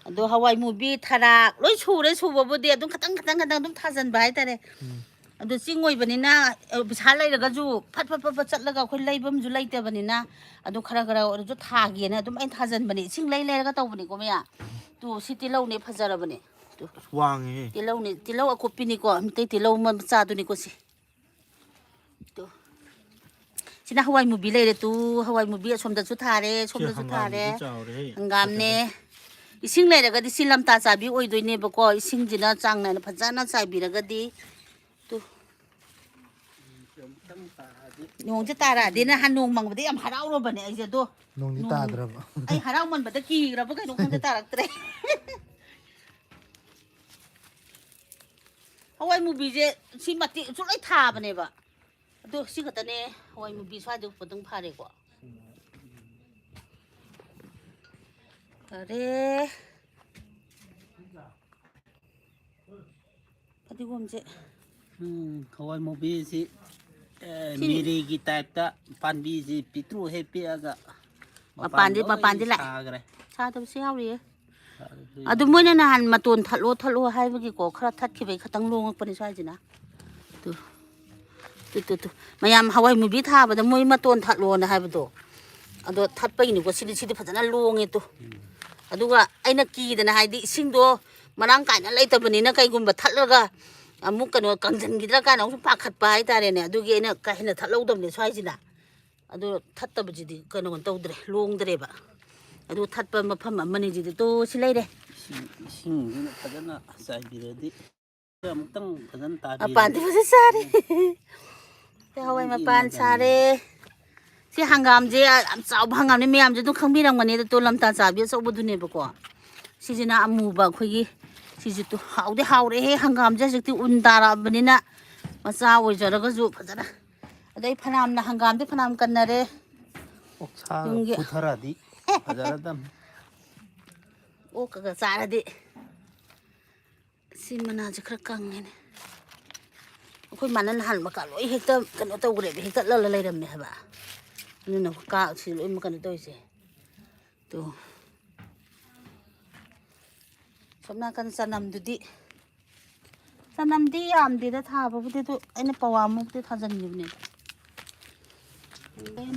ꯑꯗꯣ ꯍꯋꯥꯏ ꯃꯨꯕꯤ ꯊꯔꯥꯛ ꯂꯣꯏ ꯁꯨꯔꯦ ꯁꯨꯕꯕꯨꯗꯤ ꯑꯗꯨꯝ ꯈꯇꯪ ꯑꯗꯨꯝ ꯊꯥꯖꯟꯕ ꯍꯥꯏꯇꯥꯔꯦ ꯑꯗꯣ ꯆꯤꯡ ꯑꯣꯏꯕꯅꯤꯅ ꯄꯩꯁꯥ ꯂꯩꯔꯒꯁꯨ ꯐꯠ ꯆꯠꯂꯒ ꯑꯩꯈꯣꯏ ꯂꯩꯕꯝꯁꯨ ꯂꯩꯇꯕꯅꯤꯅ ꯑꯗꯨ ꯈꯔ ꯑꯣꯏꯔꯁꯨ ꯊꯥꯒꯦꯅ ꯑꯗꯨꯝ ꯑꯩꯅ ꯊꯥꯖꯟꯕꯅꯦ ꯏꯁꯤꯡ ꯂꯩꯔꯒ ꯇꯧꯕꯅꯤꯀꯣ ꯃꯌꯥ ꯇꯨ ꯁꯤ ꯇꯤꯜꯍꯧꯅꯦ ꯐꯖꯔꯕꯅꯦ ꯇꯨ ꯋꯥꯡꯉꯦ ꯇꯤꯜꯍꯧ ꯑꯀꯨꯞꯄꯤꯅꯤꯀꯣ ꯃꯩꯇꯩ ꯇꯤꯜꯍꯧ ꯃꯆꯥꯗꯨꯅꯤꯀꯣ ꯁꯤ ꯇꯨ ꯁꯤꯅ ꯍꯋꯥꯏ ꯃꯨꯕꯤ ꯂꯩꯔꯦ ꯇꯨ ꯍꯋꯥꯏ ꯃꯨꯕꯤ ꯑꯁꯣꯝꯗꯁꯨ ꯊꯥꯔꯦ ꯁꯣꯝꯗꯁꯨ ꯊꯥꯔꯦ ꯍꯪꯒꯥꯝꯅꯦ ꯏꯁꯤꯡ ꯂꯩꯔꯒꯗꯤ ꯁꯤ ꯂꯝꯇꯥ ꯆꯥꯕꯤ ꯑꯣꯏꯗꯣꯏꯅꯦꯕꯀꯣ ꯏꯁꯤꯡꯁꯤꯅ ꯆꯥꯡ ꯅꯥꯏꯅ ꯐꯖꯅ ꯆꯥꯏꯕꯤꯔꯒꯗꯤ ꯇꯨ ꯅꯣꯡꯁꯦ ꯇꯥꯔꯛꯑꯗꯤ ꯅꯍꯥꯟ ꯅꯣꯡ ꯃꯪꯕꯗ ꯌꯥꯝ ꯍꯔꯥꯎꯔꯕꯅꯦ ꯑꯩꯁꯦ ꯑꯗꯣ ꯅꯣꯡꯗꯤ ꯇꯥꯗ꯭ꯔꯕ ꯑꯩ ꯍꯔꯥꯎꯃꯟꯕꯗ ꯀꯤꯈ꯭ꯔꯕ ꯀꯩꯅꯣ ꯈꯪꯗꯦ ꯇꯥꯔꯛꯇ꯭ꯔꯦ ꯍꯋꯥꯏ ꯃꯨꯕꯤꯁꯦ ꯁꯤ ꯃꯇꯦꯛ ꯁꯨꯡꯂꯩ ꯊꯥꯕꯅꯦꯕ ꯑꯗꯣ ꯁꯤ ꯈꯛꯇꯅꯦ ꯍꯋꯥꯏ ꯃꯨꯕꯤ ꯁ꯭ꯋꯥꯏꯗ ꯈꯛꯇꯪ ꯐꯔꯦꯀꯣ ꯐꯔꯦ ꯐꯗꯤꯒꯣꯝꯁꯦ ꯍꯋꯥꯏ ꯃꯨꯕꯤꯁꯤ ꯁꯤ ꯃꯤꯔꯤꯒꯤ ꯇꯥꯏꯞꯇ ꯄꯥꯝꯕꯤꯁꯤ ꯄꯤꯛꯇ꯭ꯔꯨ ꯍꯦꯛ ꯄꯤꯛꯑꯒ ꯃꯄꯥꯟ ꯃꯄꯥꯟꯗꯤ ꯂꯣꯏ ꯂꯥꯛꯑꯦ ꯁꯥꯈ꯭ꯔꯦ ꯁꯥꯗꯕꯁꯨ ꯌꯥꯎꯔꯤꯌꯦ ꯑꯗꯨ ꯃꯣꯏꯅ ꯅꯍꯥꯟ ꯃꯇꯣꯟ ꯊꯠꯂꯣ ꯍꯥꯏꯕꯒꯤꯀꯣ ꯈꯔ ꯊꯠꯈꯤꯕꯩ ꯈꯇꯪ ꯂꯣꯡꯉꯛꯄꯅꯤ ꯁ꯭ꯋꯥꯏꯁꯤꯅ ꯇꯨ ꯃꯌꯥꯝ ꯍꯋꯥꯏ ꯃꯨꯕꯤ ꯊꯥꯕꯗ ꯃꯣꯏ ꯃꯇꯣꯟ ꯊꯠꯂꯣꯅ ꯍꯥꯏꯕꯗꯣ ꯑꯗꯣ ꯊꯠꯄꯩꯅꯤꯀꯣ ꯁꯤꯗꯤ ꯐꯖꯅ ꯂꯣꯡꯉꯦ ꯇꯨ ꯑꯗꯨꯒ ꯑꯩꯅ ꯀꯤꯗꯅ ꯍꯥꯏꯗꯤ ꯏꯁꯤꯡꯗꯣ ꯃꯔꯥꯡ ꯀꯥꯏꯅ ꯂꯩꯇꯕꯅꯤꯅ ꯀꯩꯒꯨꯝꯕ ꯊꯠꯂꯒ ꯑꯃꯨꯛ ꯀꯩꯅꯣ ꯀꯪꯁꯤꯟꯈꯤꯗ꯭ꯔꯥ ꯀꯥꯏꯅ ꯑꯃꯨꯛꯁꯨ ꯄꯥꯈꯠꯄ ꯍꯥꯏꯇꯥꯔꯦꯅꯦ ꯑꯗꯨꯒꯤ ꯑꯩꯅ ꯀꯥ ꯍꯦꯟꯅ ꯊꯠꯍꯧꯗꯕꯅꯦ ꯁ꯭ꯋꯥꯏꯁꯤꯅ ꯑꯗꯣ ꯊꯠꯇꯕꯁꯤꯗꯤ ꯀꯩꯅꯣ ꯇꯧꯗ꯭ꯔꯦ ꯂꯣꯡꯗ꯭ꯔꯦꯕ ꯑꯗꯨ ꯊꯠꯄ ꯃꯐꯝ ꯑꯃꯅꯤꯁꯤꯗꯤ ꯇꯣ ꯁꯤ ꯂꯩꯔꯦ ꯏꯁꯤꯡꯁꯤꯅ ꯐꯖꯅ ꯆꯥꯏꯕꯤꯔꯗꯤ ꯑꯃꯨꯛꯇꯪ ꯐꯖꯅ ꯃꯄꯥꯟꯗꯤ ꯇꯥꯕꯤꯔꯗꯤ ꯐꯖꯅ ꯁꯥꯔꯦ ꯍꯋꯥꯏ ꯃꯄꯥꯟ ꯁꯥꯔꯦ ꯁꯤ ꯍꯪꯒꯥꯝꯁꯦ ꯌꯥꯝ ꯆꯥꯎꯕ ꯍꯪꯒꯥꯝꯅꯤ ꯃꯌꯥꯝꯁꯦ ꯑꯗꯨꯝ ꯈꯪꯕꯤꯔꯝꯒꯅꯤ ꯑꯗꯣ ꯇꯣ ꯂꯝꯇꯥ ꯆꯥꯕꯤ ꯑꯆꯧꯕꯗꯨꯅꯦꯕꯀꯣ ꯁꯤꯁꯤꯅ ꯑꯃꯨꯕ ꯑꯩꯈꯣꯏꯒꯤ ꯁꯤꯁꯨ ꯍꯥꯎꯗꯤ ꯍꯥꯎꯔꯦꯍꯦ ꯍꯪꯒꯥꯝꯁꯦ ꯍꯧꯖꯤꯛꯇꯤ ꯎꯟ ꯇꯥꯔꯛꯑꯕꯅꯤꯅ ꯃꯆꯥ ꯑꯣꯏꯖꯔꯒꯁꯨ ꯐꯖꯅ ꯑꯗꯩ ꯐꯅꯌꯥꯝꯅ ꯍꯪꯒꯥꯝꯗꯤ ꯐꯅꯌꯥꯝ ꯀꯟꯅꯔꯦ ꯑꯣꯛꯁꯥꯒ ꯌꯨꯝꯒꯤ ꯐꯨꯊꯔꯗꯤ ꯐꯖꯔꯗꯝꯅꯤ ꯑꯣꯛꯀꯒ ꯆꯥꯔꯗꯤ ꯁꯤ ꯃꯅꯥꯁꯦ ꯈꯔ ꯀꯪꯉꯦꯅꯦ ꯑꯩꯈꯣꯏ ꯃꯥꯅ ꯅꯍꯥꯟ ꯃꯀꯥ ꯂꯣꯏ ꯍꯦꯛꯇ ꯀꯩꯅꯣ ꯇꯧꯈ꯭ꯔꯦꯕ ꯍꯦꯛꯇꯠꯂꯒ ꯂꯩꯔꯝꯃꯦ ꯍꯥꯏꯕ ꯑꯗꯨꯅ ꯁꯤ ꯂꯣꯏ ꯀꯩꯅꯣ ꯇꯧꯔꯤꯁꯦ ꯇꯣ ꯁꯣꯝ ꯅꯥꯀꯟ ꯆꯅꯝꯗꯤ ꯌꯥꯝꯗꯦꯗ ꯊꯥꯕꯕꯨꯗꯤ ꯑꯗꯨ ꯑꯩꯅ ꯄꯋꯥꯃꯨꯛꯇꯤ ꯊꯥꯖꯤꯟꯈꯤꯕꯅꯦ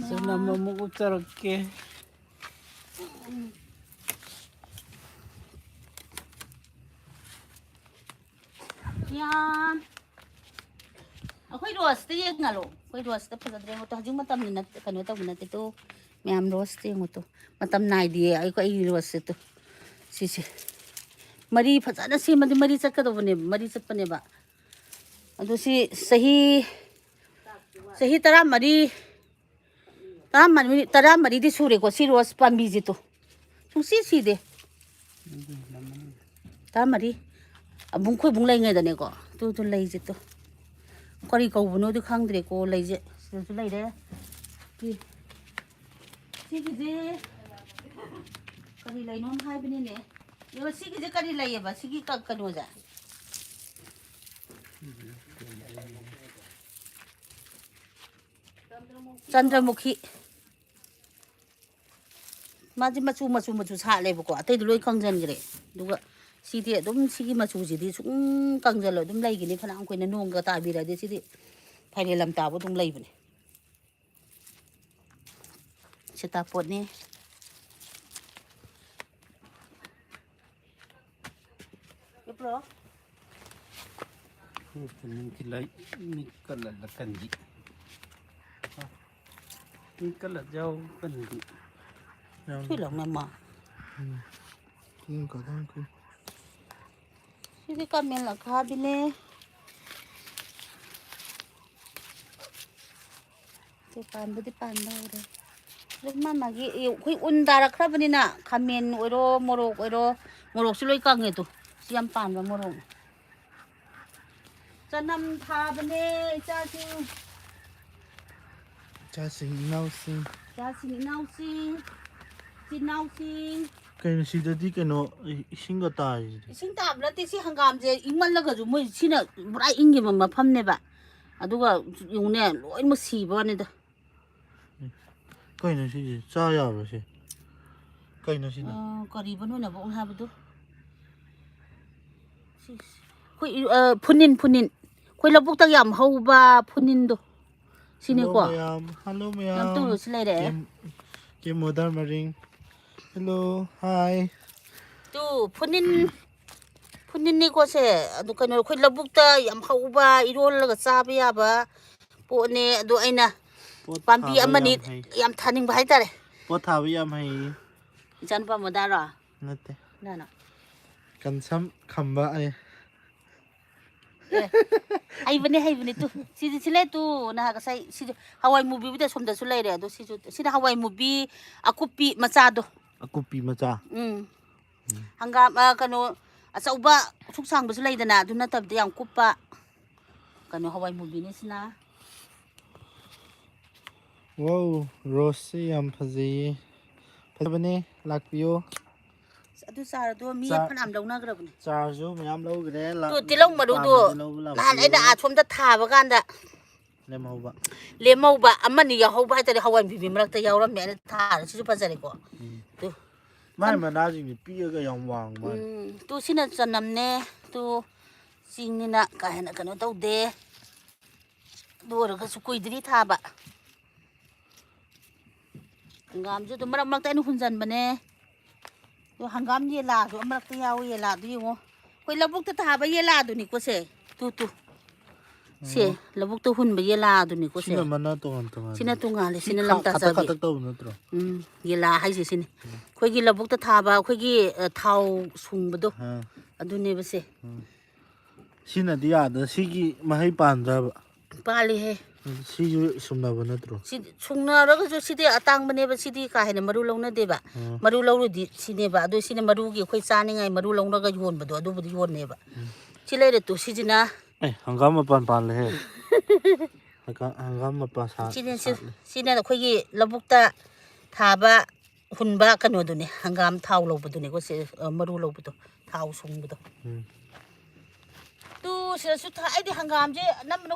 ꯆꯅꯝ ꯑꯃꯨꯛ ꯎꯞꯆꯔꯛꯀꯦ ꯌꯥꯝ ꯑꯩꯈꯣꯏ ꯔꯣꯁꯇ ꯌꯦꯡꯍꯜꯂꯣ ꯑꯩꯈꯣꯏ ꯔꯣꯁꯇ ꯐꯖꯗ꯭ꯔꯦ ꯌꯦꯡꯉꯣ ꯍꯧꯖꯤꯛ ꯃꯇꯝꯅꯤ ꯀꯩꯅꯣ ꯇꯧꯕ ꯅꯠꯇꯦ ꯇꯣ ꯃꯌꯥꯝ ꯔꯣꯁꯇ ꯌꯦꯡꯉꯣ ꯃꯇꯝ ꯅꯥꯏꯗꯦꯌꯦ ꯑꯩꯒꯤ ꯔꯣꯁꯁꯦ ꯇꯣ ꯁꯤꯁꯦ ꯃꯔꯤ ꯐꯖꯅ ꯁꯦꯝꯃꯗꯤ ꯃꯔꯤ ꯆꯠꯀꯗꯧꯕꯅꯦꯕ ꯃꯔꯤ ꯆꯠꯄꯅꯦꯕ ꯑꯗꯣ ꯁꯤ ꯆꯍꯤ 14 ꯁꯨꯔꯦꯀꯣ ꯁꯤ ꯔꯣꯁ ꯄꯥꯝꯕꯤꯁꯦ ꯇꯣ ꯁꯨꯡꯁꯤ ꯁꯤꯗꯦ 14 ꯑꯕꯨꯡ ꯂꯩꯉꯩꯗꯅꯦꯀꯣ ꯇꯨ ꯂꯩꯁꯦ ꯇꯣ ꯀꯔꯤ ꯀꯧꯕꯅꯣꯗꯤ ꯈꯪꯗ꯭ꯔꯦꯀꯣ ꯂꯩꯁꯦ ꯁꯤꯗꯁꯨ ꯂꯩꯔꯦ ꯁꯤꯒꯤꯁꯦ ꯀꯔꯤ ꯂꯩꯅꯣ ꯍꯥꯏꯕꯅꯤꯅꯦ ꯁꯤꯒꯤꯁꯦ ꯀꯔꯤ ꯂꯩꯌꯦꯕ ꯁꯤꯒꯤ ꯀꯩꯅꯣꯁꯦ ꯆꯟꯗ꯭ꯔꯃꯨꯈꯤ ꯃꯥꯁꯦ ꯃꯆꯨ ꯁꯥꯠꯂꯦꯕꯀꯣ ꯑꯇꯩꯗꯤ ꯂꯣꯏ ꯀꯪꯁꯤꯟꯈ꯭ꯔꯦ ꯑꯗꯨꯒ ꯁꯤꯗꯤ ꯑꯗꯨꯝ ꯁꯤꯒꯤ ꯃꯆꯨꯁꯤꯗꯤ ꯁꯨꯝ ꯀꯪꯁꯤꯜꯂ ꯑꯗꯨꯝ ꯂꯩꯒꯅꯤ ꯐꯅꯌꯥꯝ ꯀꯨꯏꯅ ꯅꯣꯡꯒ ꯇꯥꯕꯤꯔꯗꯤ ꯁꯤꯗꯤ ꯐꯩꯔꯦꯜ ꯂꯝꯇꯥꯕꯨ ꯑꯗꯨꯝ ꯂꯩꯕꯅꯦ ꯁꯤꯇꯥꯄꯣꯠꯅꯦ sini kami lang kabine. Di panda udah. Rumah lagi, kui undara kerabani na kamen oiro morok suloi kang itu siam panda morok. Canam thabane cacing. Cacing inausing. Cacing inausing. Sinausing. Kayaknya sidadi kano ising ka tayo. Ising tabla ti si hanggam je ingman laga ju mo sina burai ingi mama pamne ba. ꯑꯗꯨꯒ ꯌꯨꯡꯅꯦ ꯂꯣꯏꯅꯃꯛ ꯁꯤꯕ ꯋꯥꯅꯤꯗ ꯀꯩꯅꯣ ꯁꯤꯁꯦ ꯆꯥ ꯌꯥꯕ꯭ꯔꯣ ꯁꯤ ꯀꯩꯅꯣ ꯁꯤꯅ ꯀꯔꯤꯕ ꯅꯣꯏꯅ ꯕꯣꯛꯅ ꯍꯥꯏꯕꯗꯣ ꯑꯩꯈꯣꯏ ꯐꯨꯅꯤꯟ ꯑꯩꯈꯣꯏ ꯂꯧꯕꯨꯛꯇ ꯌꯥꯝ ꯍꯧꯕ ꯐꯨꯅꯤꯟꯗꯣ ꯍꯜꯂꯣ ꯁꯤꯅꯦꯀꯣ ꯃꯌꯥꯝ ꯍꯜꯂꯣ ꯌꯥꯝ ꯃꯌꯥꯝ ꯇꯨꯔꯨ ꯁꯤ ꯂꯩꯔꯛꯑꯦ ꯀꯦ ꯃꯣꯗꯔ ꯃꯔꯤꯡ ꯍꯦꯜꯂꯣ ꯍꯥꯏ ꯇꯨ ꯐꯨꯅꯤꯟꯅꯤꯀꯣꯁꯦ ꯑꯗꯨ ꯀꯩꯅꯣ ꯑꯩꯈꯣꯏ ꯂꯧꯕꯨꯛꯇ ꯌꯥꯝ ꯍꯧꯕ ꯏꯔꯣꯜꯂꯒ ꯆꯥꯕ ꯌꯥꯕ ꯄꯣꯠꯅꯦ ꯑꯗꯣ ꯑꯩꯅ ꯄꯣꯠ ꯄꯥꯝꯕꯤ ꯊꯥꯕ ꯑꯃꯅꯤ ꯌꯥꯝ ꯍꯩ ꯌꯥꯝ ꯊꯥꯅꯤꯡꯕ ꯍꯥꯏꯇꯥꯔꯦ ꯄꯣꯠ ꯊꯥꯕ ꯌꯥꯝ ꯍꯩ ꯏꯆꯥꯅꯨꯄꯥ ꯃꯣꯗꯥꯔꯣ ꯅꯠꯇꯦ ꯀꯅꯥꯅꯣ ꯀꯟꯁꯝ ꯈꯝꯕ ꯑꯩ ꯍꯩꯕꯅꯦ ꯇꯨ ꯁꯤ ꯂꯩ ꯇꯨ ꯅꯍꯥꯛ ꯉꯁꯥꯏ ꯁꯤꯁꯨ ꯍꯋꯥꯏ ꯃꯨꯕꯤꯕꯨꯗꯤ ꯁꯣꯝꯗꯁꯨ ꯂꯩꯔꯦ ꯑꯗꯣ ꯁꯤꯅ ꯍꯋꯥꯏ ꯃꯨꯕꯤ ꯑꯀꯨꯞꯄꯤ ꯃꯆꯥꯗꯣ ꯑꯀꯨꯞꯄꯤ ꯃꯆꯥ ꯍꯪꯒꯥꯝ ꯀꯩꯅꯣ ꯑꯆꯧꯕ ꯎꯁꯨꯛ ꯁꯥꯡꯕꯁꯨ ꯂꯩꯗꯅ ꯑꯗꯨ ꯅꯠꯇꯕꯗ ꯌꯥꯝ ꯀꯨꯞꯄ ꯀꯩꯅꯣ ꯍꯋꯥꯏ ꯃꯨꯕꯤꯅꯤ ꯁꯤꯅ ꯋꯥꯎ ꯔꯣꯁꯁꯤ ꯌꯥꯝ ꯐꯖꯩꯌꯦ ꯐꯖꯕꯅꯦ ꯂꯥꯛꯄꯤꯌꯣ ꯑꯗꯨ ꯆꯥꯔꯗꯣ ꯃꯤ ꯐꯅꯌꯥꯝ ꯂꯧꯅꯈ꯭ꯔꯕꯅꯦ ꯆꯥꯔꯁꯨ ꯃꯌꯥꯝ ꯂꯧꯈ꯭ꯔꯦ ꯇꯨ ꯇꯤꯜꯍꯧ ꯃꯔꯨꯗꯣ ꯄꯥꯝꯃꯗꯤ ꯂꯧꯕ ꯅꯍꯥꯟ ꯂꯥꯛꯄꯤꯌꯣ ꯑꯩꯅ ꯑꯁꯣꯝꯗ ꯊꯥꯕ ꯀꯥꯟꯗ ꯂꯦꯝꯍꯧꯕ ꯂꯦꯝꯍꯧꯕ ꯑꯃꯅꯤ ꯌꯥꯎꯍꯧꯕ ꯍꯥꯏꯇꯥꯔꯦ ꯍꯋꯥꯏ ꯃꯨꯕꯤ ꯃꯔꯛꯇ ꯌꯥꯎꯔꯝꯃꯦ ꯑꯩꯅ ꯊꯥꯔ ꯁꯤꯁꯨ ꯐꯖꯔꯦꯀꯣ ꯇꯨ ꯃꯥꯏ ꯃꯅꯥꯁꯤꯡꯁꯤ ꯄꯤꯛꯑꯒ ꯌꯥꯝ ꯋꯥꯡꯕ ꯃꯥꯜꯂꯦ ꯇꯨ ꯁꯤꯅ ꯆꯅꯝꯅꯦ ꯇꯨ ꯆꯤꯡꯅꯤꯅ ꯀꯥ ꯍꯦꯟꯅ ꯀꯩꯅꯣ ꯇꯧꯗꯦ ꯑꯗꯨ ꯑꯣꯏꯔꯒꯁꯨ ꯀꯨꯏꯗ꯭ꯔꯤ ꯊꯥꯕ ꯍꯪꯒꯥꯝꯁꯨ ꯑꯗꯨꯝ ꯃꯔꯛ ꯃꯔꯛꯇ ꯑꯩꯅ ꯍꯨꯟꯖꯟꯕꯅꯦ ꯑꯗꯣ ꯍꯪꯒꯥꯝ ꯌꯦꯂꯥꯁꯨ ꯑꯃꯔꯛꯇ ꯌꯥꯎꯋꯤ ꯌꯦꯂꯥꯗꯨ ꯌꯦꯡꯉꯣ ꯑꯩꯈꯣꯏ ꯂꯧꯕꯨꯛꯇ ꯊꯥꯕ ꯌꯦꯂꯥꯗꯨꯅꯤꯀꯣ ꯁꯦ ꯇꯨ ꯁꯦ ꯂꯧꯕꯨꯛꯇ ꯍꯨꯟꯕ ꯌꯦꯂꯥꯗꯨꯅꯤꯀꯣ ꯁꯦ ꯁꯤꯅ ꯃꯅꯥ ꯇꯣꯉꯥꯟ ꯁꯤꯅ ꯇꯣꯉꯥꯟꯕ ꯇꯣꯡꯉꯥꯜꯂꯦ ꯁꯤ ꯁꯤꯅ ꯂꯝꯇꯥ ꯈꯥꯇꯛ ꯆꯥꯕꯤ ꯈꯥꯇꯛ ꯇꯧꯕ ꯅꯠꯇ꯭ꯔꯣ ꯌꯦꯂꯥ ꯍꯥꯏꯁꯦ ꯁꯤꯅꯤ ꯑꯩꯈꯣꯏꯒꯤ ꯂꯧꯕꯨꯛꯇ ꯊꯥꯕ ꯑꯩꯈꯣꯏꯒꯤ ꯊꯥꯎ ꯁꯨꯡꯕꯗꯣ ꯑꯗꯨꯅꯦꯕ ꯁꯦ ꯁꯤꯅꯗꯤ ꯌꯥꯗ ꯁꯤꯒꯤ ꯃꯍꯩ ꯄꯥꯟꯗ꯭ꯔꯕ ꯄꯥꯜꯂꯤꯍꯦ ꯁꯤꯁꯨ ꯁꯨꯝꯅꯕ ꯅꯠꯇ꯭ꯔꯣ ꯁꯨꯡꯅꯔꯒꯁꯨ ꯁꯤꯗꯤ ꯑꯇꯥꯡꯕꯅꯦꯕ ꯁꯤꯗꯤ ꯀꯥ ꯍꯦꯟꯅ ꯃꯔꯨ ꯂꯧꯅꯗꯦꯕ ꯃꯔꯨ ꯂꯧꯔꯨꯗꯤ ꯁꯤꯅꯦꯕ ꯑꯗꯨ ꯁꯤꯅ ꯃꯔꯨꯒꯤ ꯑꯩꯈꯣꯏ ꯆꯥꯅꯤꯡꯉꯥꯏ ꯃꯔꯨ ꯂꯧꯔꯒ ꯌꯣꯟꯕꯗꯣ ꯑꯗꯨꯕꯨꯗꯤ ꯌꯣꯟꯅꯦꯕ ꯁꯤ ꯂꯩꯔꯦ ꯇꯨ ꯁꯤꯁꯤꯅ ꯍꯪꯒꯥꯝ ꯃꯄꯥꯟ ꯄꯥꯜꯂꯦꯍꯦ ꯍꯪꯒꯥꯝ ꯃꯄꯥꯟ ꯁꯥꯠꯂꯦ ꯁꯤꯅ ꯑꯩꯈꯣꯏꯒꯤ ꯂꯧꯕꯨꯛꯇ ꯊꯥꯕ ꯍꯨꯟꯕ ꯀꯩꯅꯣꯗꯨꯅꯦ ꯍꯪꯒꯥꯝ ꯊꯥꯎ ꯂꯧꯕꯗꯨꯅꯦꯀꯣ ꯁꯤ ꯃꯔꯨ ꯂꯧꯕꯗꯣ ꯊꯥꯎ ꯁꯨꯡꯕꯗꯣ ꯇꯨ ꯁꯤꯗꯁꯨ ꯑꯩꯗꯤ ꯍꯪꯒꯥꯝꯁꯦ ꯑꯅꯝꯕꯅ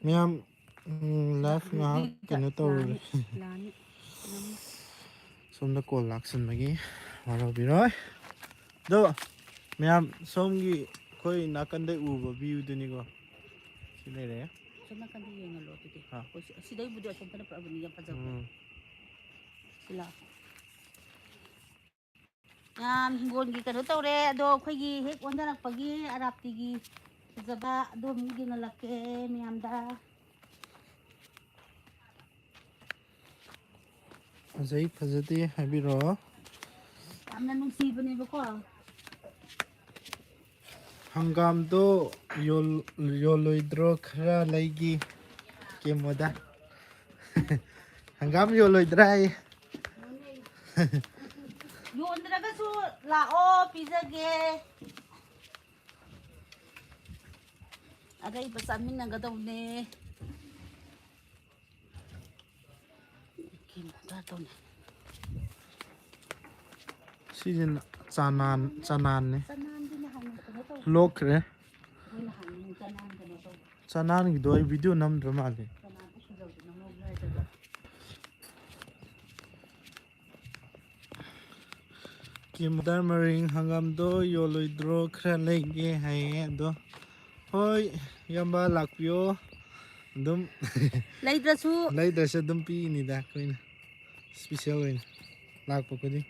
ꯃꯌꯥꯝ ꯂꯥꯏꯐ ꯉꯥꯏꯍꯥꯛ ꯀꯩꯅꯣ ꯇꯧꯔꯨꯔꯦ ꯁꯣꯝꯗ ꯀꯣꯜ ꯂꯥꯛꯁꯟꯕꯒꯤ ꯋꯥꯔꯧꯕꯤꯔꯣꯏ ꯑꯗꯣ ꯃꯌꯥꯝ ꯁꯣꯝꯒꯤ ꯑꯩꯈꯣꯏ ꯅꯥꯀꯟꯗ ꯎꯕ ꯚ꯭ꯌꯨꯗꯨꯅꯤꯀꯣ ꯁꯤ ꯂꯩꯔꯦ ꯁꯣꯝ ꯅꯥꯀꯟꯗ ꯌꯦꯡꯍꯜꯂꯣ ꯑꯗꯨꯗꯤ ꯁꯤꯗꯩꯕꯨꯗꯤ ꯑꯁꯣꯝꯗꯅ ꯐꯕꯅꯤ ꯌꯥꯝ ꯐꯖꯕꯅꯤ ꯁꯤ ꯂꯥꯛꯑꯣ ꯌꯥꯝ ꯍꯤꯡꯒꯣꯜꯒꯤ ꯀꯩꯅꯣ ꯇꯧꯔꯦ ꯑꯗꯣ ꯑꯩꯈꯣꯏꯒꯤ ꯍꯦꯛ ꯑꯣꯟꯊꯔꯛꯄꯒꯤ ꯑꯔꯥꯞꯇꯤꯒꯤ ꯐꯖꯕ ꯑꯗꯣꯝ ꯌꯦꯡꯍꯜꯂꯛꯀꯦ ꯃꯌꯥꯝꯗ ꯐꯖꯩ ꯐꯖꯗꯦ ꯍꯥꯏꯕꯤꯔꯛꯑꯣ ꯌꯥꯝꯅ ꯅꯨꯡꯁꯤꯕꯅꯦꯕꯀꯣ ꯍꯪꯒꯥꯝꯗꯣ ꯌꯣꯜꯂꯣꯏꯗ꯭ꯔꯣ ꯈꯔ ꯂꯩꯒꯤ ꯀꯦꯃꯣꯗ ꯍꯪꯒꯥꯝ ꯌꯣꯜꯂꯣꯏꯗ꯭ꯔꯥ ꯑꯩ ꯌꯣꯟꯗ꯭ꯔꯒꯁꯨ ꯂꯥꯛꯑꯣ ꯄꯤꯖꯒꯦ ꯑꯔꯩꯕ ꯆꯥꯃꯤꯟꯅꯒꯗꯧꯅꯦ ꯁꯤꯁꯤꯅ ꯆꯅꯥꯟꯅꯦ ꯆꯅꯥꯟꯗꯤ ꯅꯍꯥꯟ ꯀꯩꯅꯣ ꯇꯧꯕ ꯂꯣꯛꯈ꯭ꯔꯦ ꯃꯣꯏ ꯅꯍꯥꯟ ꯆꯅꯥꯟ ꯀꯩꯅꯣ ꯇꯧꯕ ꯆꯅꯥꯟꯒꯤꯗꯣ ꯑꯩ ꯚꯤꯗꯤꯑꯣ ꯅꯝꯗ꯭ꯔ ꯃꯥꯜꯂꯦ ꯆꯅꯥꯟꯗꯤ ꯐꯖꯕꯗꯣ ꯅꯪꯍꯧꯕ꯭ꯔꯥ ꯍꯥꯏꯗꯕ ꯀꯤꯂꯣꯃꯤꯇꯔ ꯃꯔꯤꯡ ꯍꯪꯒꯥꯝꯗꯣ ꯌꯣꯜꯂꯣꯏꯗ꯭ꯔꯣ ꯈꯔ ꯂꯩꯒꯦ ꯍꯥꯏꯌꯦ ꯑꯗꯣ ꯍꯣꯏ ꯏꯌꯥꯝꯕ ꯂꯥꯛꯄꯤꯌꯣ ꯑꯗꯨꯝ ꯂꯩꯗ꯭ꯔꯁꯨ ꯑꯗꯨꯝ ꯄꯤꯒꯅꯤꯗ ꯑꯩꯈꯣꯏꯅ ꯏꯁꯄꯤꯁꯦꯜ ꯑꯣꯏꯅ ꯂꯥꯛꯄ ꯈꯨꯗꯤꯡ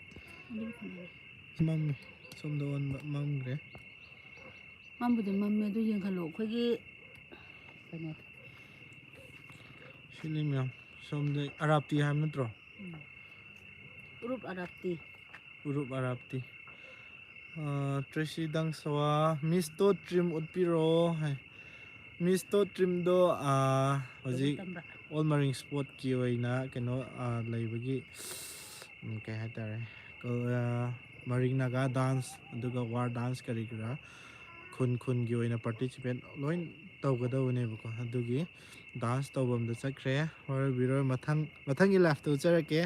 ꯃꯝꯃꯦ ꯁꯣꯝꯗ ꯑꯣꯟꯕ ꯃꯝꯈ꯭ꯔꯦ ꯃꯝꯕꯨꯗꯤ ꯃꯝꯃꯦ ꯑꯗꯨ ꯌꯦꯡꯍꯜꯂꯣ ꯑꯩꯈꯣꯏꯒꯤ ꯀꯩꯅꯣꯗꯣ ꯁꯤꯅꯤ ꯃꯌꯥꯝ ꯁꯣꯝꯗ ꯑꯔꯥꯞꯇꯤ ꯍꯥꯏꯕ ꯅꯠꯇ꯭ꯔꯣ ꯎꯔꯨꯞ ꯑꯔꯥꯞꯇꯤ ꯎꯔꯨꯞ ꯑꯔꯥꯞꯇꯤ ꯇ꯭ꯔꯦꯁꯤꯗꯪ ꯁꯋꯥ ꯃꯤꯁꯇꯣ ꯇ꯭ꯔꯤꯝ ꯎꯠꯄꯤꯔꯛꯑꯣ ꯍꯥꯏ ꯃꯤꯁꯇꯣ ꯇ꯭ꯔꯤꯝꯗꯣ ꯍꯧꯖꯤꯛ ꯑꯣꯜ ꯃꯔꯤꯡ ꯁ꯭ꯄꯣꯠꯀꯤ ꯑꯣꯏꯅ ꯀꯩꯅꯣ ꯂꯩꯕꯒꯤ ꯀꯩ ꯍꯥꯏꯇꯥꯔꯦ ꯃꯔꯤꯡ ꯅꯥꯒꯥ ꯗꯥꯟꯁ ꯑꯗꯨꯒ ꯋꯥꯔ ꯗꯥꯟꯁ ꯀꯔꯤ ꯀꯔꯥ ꯈꯨꯟꯒꯤ ꯑꯣꯏꯅ ꯄꯥꯔꯇꯤꯁꯤꯄꯦꯠ ꯂꯣꯏ ꯇꯧꯒꯗꯧꯕꯅꯦꯕꯀꯣ ꯑꯗꯨꯒꯤ ꯗꯥꯟꯁ ꯇꯧꯐꯝꯗ ꯆꯠꯈ꯭ꯔꯦ ꯍꯣꯔꯕꯤꯔꯣꯏ ꯃꯊꯪꯒꯤ ꯂꯥꯏꯐꯇ ꯎꯠꯆꯔꯛꯀꯦ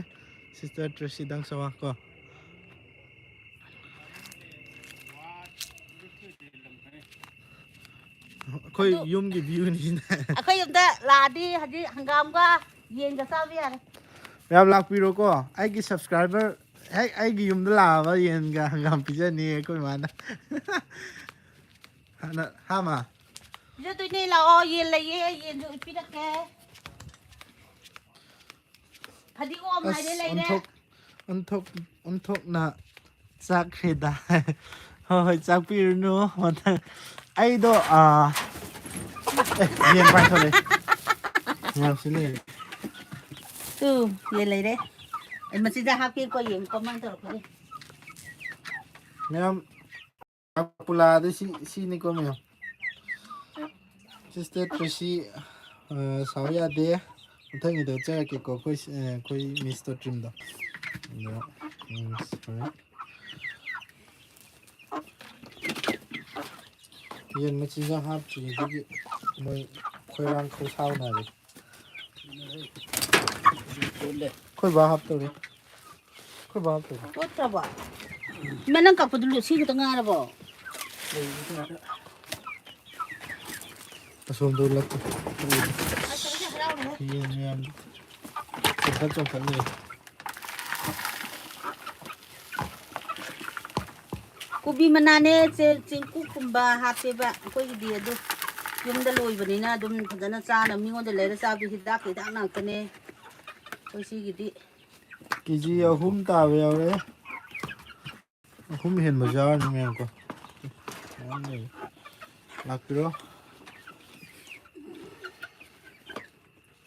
ꯁꯤꯁꯇꯔ ꯇ꯭ꯔꯦꯁꯤꯗꯪ ꯁꯋꯥ ꯀꯣ ꯑꯩꯈꯣꯏ ꯑꯗꯨ ꯌꯨꯝꯒꯤ ꯚ꯭ꯌꯨꯅꯤꯁꯤꯅ ꯑꯩꯈꯣꯏ ꯌꯨꯝꯗ ꯂꯥꯛꯑꯗꯤ ꯍꯧꯖꯤꯛ ꯍꯪꯒꯥꯝꯒ ꯌꯦꯟꯒ ꯆꯥꯕ ꯌꯥꯔꯦ ꯃꯌꯥꯝ ꯂꯥꯛꯄꯤꯔꯣꯀꯣ ꯑꯩꯒꯤ ꯁꯕꯁꯀ꯭ꯔꯥꯏꯕꯔ ꯍꯦꯛ ꯑꯩꯒꯤ ꯌꯨꯝꯗ ꯂꯥꯛꯑꯕ ꯌꯦꯟꯒ ꯍꯪꯒꯥꯝ ꯄꯤꯖꯅꯤ ꯑꯩꯈꯣꯏ ꯏꯃꯥꯅ ꯍꯥꯃ ꯄꯤꯖꯗꯣꯏꯅꯦ ꯂꯥꯛꯑꯣ ꯌꯦꯟ ꯂꯩꯌꯦ ꯌꯦꯟꯁꯨ ꯄꯤꯔꯛꯀꯦ ꯐꯗꯤꯒꯣꯝ ꯍꯥꯏꯗꯤ ꯑꯁ ꯂꯩꯔꯦ ꯑꯣꯟꯊꯣꯛꯅ ꯆꯥꯛꯈ꯭ꯔꯦꯗ ꯍꯣꯏ ꯍꯣꯏ ꯆꯥꯛꯄꯤꯔꯨꯅꯨ ꯃꯊꯪ ꯑꯩꯗꯣ ꯌꯦꯟ ꯄꯥꯏꯊꯣꯔꯛꯑꯦ ꯂꯩꯔꯦ ꯇꯨ ꯌꯦꯟ ꯂꯩꯔꯦ ꯑꯩ ꯃꯆꯤꯟꯖꯥꯛ ꯍꯥꯞꯀꯦꯀꯣ ꯌꯦꯡ ꯀꯃꯥꯏꯅ ꯇꯧꯔꯛꯀꯅꯤ ꯃꯌꯥꯝ ꯄꯨꯂꯥꯗꯤ ꯁꯤꯅꯤꯀꯣ ꯃꯌꯥꯝ ꯁꯤꯁꯇꯔ ꯇ꯭ꯔꯦꯁꯤ ꯁꯥꯎ ꯌꯥꯗꯦ ꯃꯊꯪꯒꯤꯗ ꯎꯠꯆꯔꯛꯀꯦꯀꯣ ꯑꯩꯈꯣꯏ ꯃꯤꯁꯇꯣ ꯇ꯭ꯔꯤꯝꯗꯣ ꯑꯗꯣ ꯌꯦꯟ ꯃꯆꯤꯟꯖꯥꯛ ꯍꯥꯞꯇ꯭ꯔꯤ ꯑꯗꯨꯒꯤ ꯃꯣꯏ ꯈꯣꯏꯔꯥꯡ ꯈꯧꯁꯥꯎꯅꯔꯦ ꯑꯩꯈꯣꯏ ꯕꯥ ꯍꯥꯞꯇꯧꯔꯤ ꯇꯣꯠꯈ꯭ꯔꯕꯣ ꯏꯃꯥ ꯅꯪ ꯀꯛꯄꯗꯨ ꯁꯤ ꯈꯛꯇ ꯉꯥꯏꯔꯕꯣ ꯑꯁꯣꯝꯗ ꯎꯠꯂꯛꯀꯦ ꯑꯁ ꯍꯔꯥꯎꯔꯦꯍꯦ ꯌꯦꯟ ꯃꯌꯥꯝ ꯆꯣꯡꯈꯠꯂꯦ ꯀꯣꯕꯤ ꯃꯅꯥꯅꯦ ꯆꯦꯡꯀꯨꯞꯀꯨꯝꯕ ꯍꯥꯞꯄꯦꯕ ꯑꯩꯈꯣꯏꯒꯤꯗꯤ ꯑꯗꯨ ꯌꯨꯝꯗ ꯂꯣꯏꯕꯅꯤꯅ ꯑꯗꯨꯝ ꯐꯖꯅ ꯆꯥꯅ ꯃꯤꯉꯣꯟꯗ ꯂꯩꯔ ꯆꯥꯕꯗꯤ ꯍꯤꯗꯥꯛ ꯉꯥꯛꯇꯅꯦ ꯑꯩꯈꯣꯏ ꯁꯤꯒꯤꯗꯤ ꯀꯦꯖꯤ 3 ꯇꯥꯕ ꯌꯥꯎꯔꯦ 3 ꯍꯦꯟꯕꯁꯨ ꯌꯥꯎꯔꯅꯤ ꯃꯌꯥꯝꯀꯣ ꯃꯌꯥꯝ ꯂꯩ ꯂꯥꯛꯄꯤꯔꯣ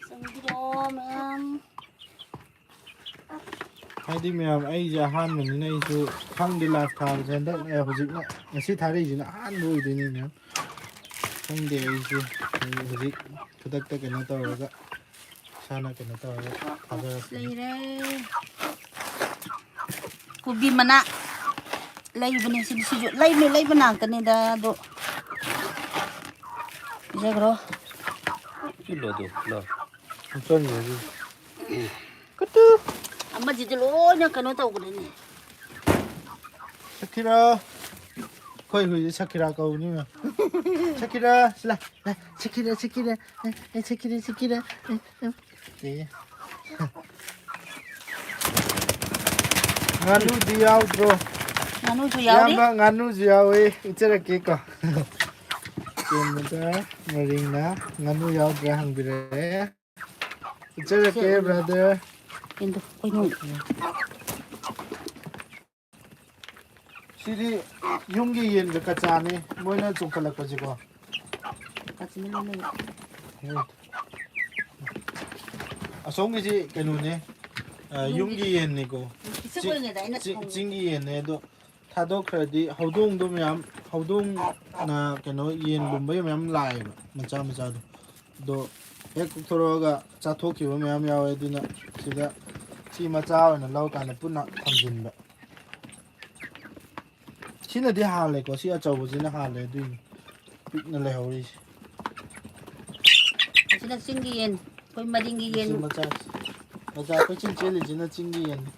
ꯆꯪꯕꯤꯔꯣ ꯃꯌꯥꯝ ꯍꯥꯏꯗꯤ ꯃꯌꯥꯝ ꯑꯩꯁꯦ ꯑꯍꯥꯟꯕꯅꯤꯅ ꯑꯩꯁꯨ ꯈꯪꯗꯦ ꯂꯥꯏꯐ ꯊꯥꯕꯁꯦ ꯍꯟꯗꯛ ꯍꯧꯖꯤꯛꯅ ꯉꯁꯤ ꯊꯥꯔꯛꯏꯁꯤꯅ ꯑꯍꯥꯟꯕ ꯑꯣꯏꯗꯣꯏꯅꯤ ꯃꯌꯥꯝ ꯈꯪꯗꯦ ꯑꯩꯁꯦ ꯍꯧꯖꯤꯛ ꯈꯨꯗꯛꯇ ꯀꯩꯅꯣ ꯇꯧꯔꯒ ꯏꯁꯥꯅ ꯀꯩꯅꯣ ꯇꯧꯔꯒ ꯊꯥꯖꯔꯛꯄꯅꯤ ꯂꯩꯔꯦ ꯀꯣꯕꯤ ꯃꯅꯥ ꯂꯩꯕꯅꯦ ꯁꯤꯁꯨ ꯂꯩꯕ ꯉꯥꯛꯇꯅꯤꯗ ꯑꯗꯣ ꯄꯤꯖꯈ꯭ꯔꯣ ꯑꯃꯁꯤꯁꯨ ꯂꯣꯏꯅ ꯀꯩꯅꯣ ꯇꯧꯈ꯭ꯔꯦꯅꯦ ꯁꯈꯤꯔꯥ ꯑꯩꯈꯣꯏ ꯍꯨꯏꯁꯦ ꯁꯈꯤꯔꯥ ꯀꯧꯕꯅꯤ ꯃꯌꯥꯝ ꯁꯈꯤꯔꯥ ꯁꯤꯂꯥ ꯁꯈꯤꯔꯥ ꯉꯥꯅꯨꯗꯤ ꯌꯥꯎꯗ꯭ꯔꯣ ꯉꯥꯅꯨꯁꯨ ꯌꯥꯎꯔꯤ ꯏꯌꯥꯝꯕ ꯉꯥꯅꯨꯁꯨ ꯌꯥꯎꯋꯦ ꯎꯠꯆꯔꯛꯀꯦꯀꯣ ꯆꯦꯟꯕꯗ ꯃꯔꯤꯡꯅ ꯉꯥꯅꯨ ꯌꯥꯎꯗ꯭ꯔꯥ ꯍꯪꯕꯤꯔꯛꯑꯦ ꯎꯠꯆꯔꯛꯀꯦ ꯕ꯭ꯔꯗꯔ ꯁꯤꯗꯤ ꯌꯨꯝꯒꯤ ꯌꯦꯟꯒ ꯀꯆꯥꯅꯤ ꯃꯣꯏꯅ ꯆꯣꯡꯈꯠꯂꯛꯄꯁꯤꯀꯣ ꯑꯁꯣꯝꯒꯤꯁꯤ ꯀꯩꯅꯣꯅꯦ ꯌꯨꯝꯒꯤ ꯌꯦꯟꯅꯤꯀꯣ ꯄꯤꯁꯛ ꯑꯣꯏꯔꯤꯉꯩꯗ ꯑꯩꯅ ꯆꯤꯡꯒꯤ ꯌꯦꯟꯅꯦ ꯑꯗꯣ ꯊꯥꯗꯣꯛꯈ꯭ꯔꯗꯤ ꯍꯧꯗꯣꯡꯗꯣ ꯃꯌꯥꯝ ꯍꯧꯗꯣꯡꯅ ꯀꯩꯅꯣ ꯌꯦꯟ ꯂꯨꯝꯕꯒꯤ ꯃꯌꯥꯝ ꯂꯥꯛꯑꯦꯕ ꯃꯆꯥꯗꯣ ꯑꯗꯣ ꯍꯦꯛ ꯀꯣꯛꯊꯣꯔꯛꯑꯒ ꯆꯥꯊꯣꯛꯈꯤꯕ ꯃꯌꯥꯝ ꯌꯥꯎꯋꯦ ꯑꯗꯨꯅ ꯁꯤꯗ ꯁꯤ ꯃꯆꯥ ꯑꯣꯏꯅ ꯂꯧꯀꯥꯟꯗ ꯄꯨꯟꯅ ꯊꯝꯖꯤꯟꯕ ꯁꯤꯅꯗꯤ ꯍꯥꯜꯂꯦꯀꯣ ꯁꯤ ꯑꯆꯧꯕꯁꯤꯅ ꯍꯥꯜꯂꯦ ꯑꯗꯨꯏꯅꯤ ꯄꯤꯛꯅ ꯂꯩꯍꯧꯔꯤꯁꯦ ꯑꯁꯤꯅ ꯆꯤꯡꯒꯤ ꯌꯦꯟ ꯑꯩꯈꯣꯏ ꯃꯔꯤꯡꯒꯤ ꯌꯦꯟ ꯃꯆꯥ ꯀꯣꯏꯆꯦꯜ ꯆꯦꯜꯂꯤꯁꯤꯅ ꯆꯤꯡꯒꯤ ꯌꯦꯟꯅꯤ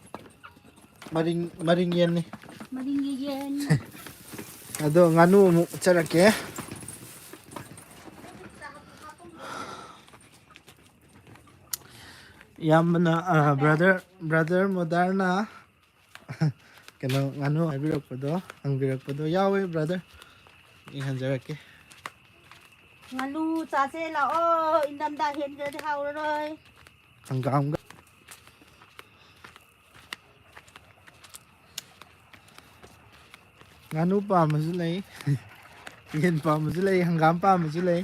ꯃꯔꯤꯡ ꯌꯦꯟꯅꯤ ꯃꯔꯤꯡꯒꯤ ꯌꯦꯟ ꯑꯗꯣ ꯉꯥꯅꯨ ꯑꯃꯨꯛ ꯎꯠꯆꯔꯛꯀꯦ ꯏꯌꯥꯝꯕꯅ ꯕ꯭ꯔꯗꯔ ꯃꯣꯗꯔꯅ ꯀꯩꯅꯣ ꯉꯥꯅꯨ ꯍꯪꯕꯤꯔꯛꯄꯗꯣ ꯌꯥꯎꯋꯦ ꯕ꯭ꯔꯗꯔ ꯌꯦꯡꯍꯟꯖꯔꯛꯀꯦ ꯉꯥꯅꯨ ꯆꯥꯁꯦ ꯂꯥꯛꯑꯣ ꯏꯪꯊꯝꯊꯥ ꯍꯦꯟꯈ꯭ꯔꯗꯤ ꯍꯥꯎꯔꯔꯣꯏ ꯍꯪꯒꯥꯝꯒ ꯉꯥꯅꯨ ꯄꯥꯝꯕꯁꯨ ꯂꯩ ꯌꯦꯟ ꯄꯥꯝꯕꯁꯨ ꯂꯩ ꯍꯪꯒꯥꯝ ꯄꯥꯝꯕꯁꯨ ꯂꯩ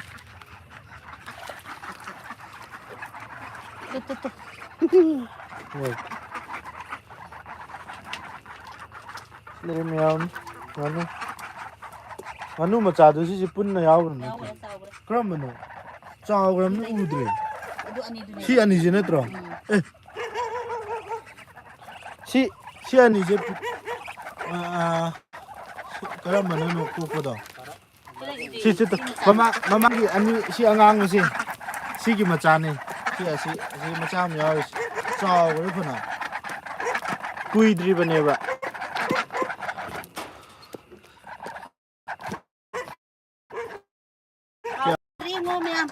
ꯍꯣꯏ ꯃꯌꯥꯝ ꯉꯥꯅꯨ ꯃꯆꯥꯗꯨ ꯁꯤꯁꯦ ꯄꯨꯟꯅ ꯌꯥꯎꯈ꯭ꯔꯕ ꯅꯠꯇ꯭ꯔꯣ ꯌꯥꯎꯈ꯭ꯔꯦ ꯆꯥꯎꯈ꯭ꯔꯦ ꯀꯔꯝꯕꯅꯣ ꯆꯥꯎꯈ꯭ꯔꯕꯅ ꯎꯗ꯭ꯔꯦ ꯑꯗꯨ ꯑꯅꯤꯗꯨꯅꯦ ꯁꯤ ꯑꯅꯤꯁꯤ ꯅꯠꯇ꯭ꯔꯣ ꯁꯤ ꯑꯅꯤꯁꯦ ꯀꯔꯝꯕꯅꯣ ꯀꯣꯛꯄꯗꯣ ꯁꯤ ꯁꯤ ꯃꯃꯥꯡꯒꯤ ꯑꯅꯤ ꯁꯤ ꯑꯉꯥꯡꯕꯁꯤ ꯁꯤꯒꯤ ꯃꯆꯥꯅꯤ ꯑꯁꯤ ꯃꯆꯥ ꯑꯃ ꯌꯥꯎꯔꯤꯁꯤ ꯆꯥꯎꯈ꯭ꯔꯦ ꯐꯅ ꯀꯨꯏꯗ꯭ꯔꯤꯕꯅꯦꯕ ꯉꯣ ꯃꯌꯥꯝ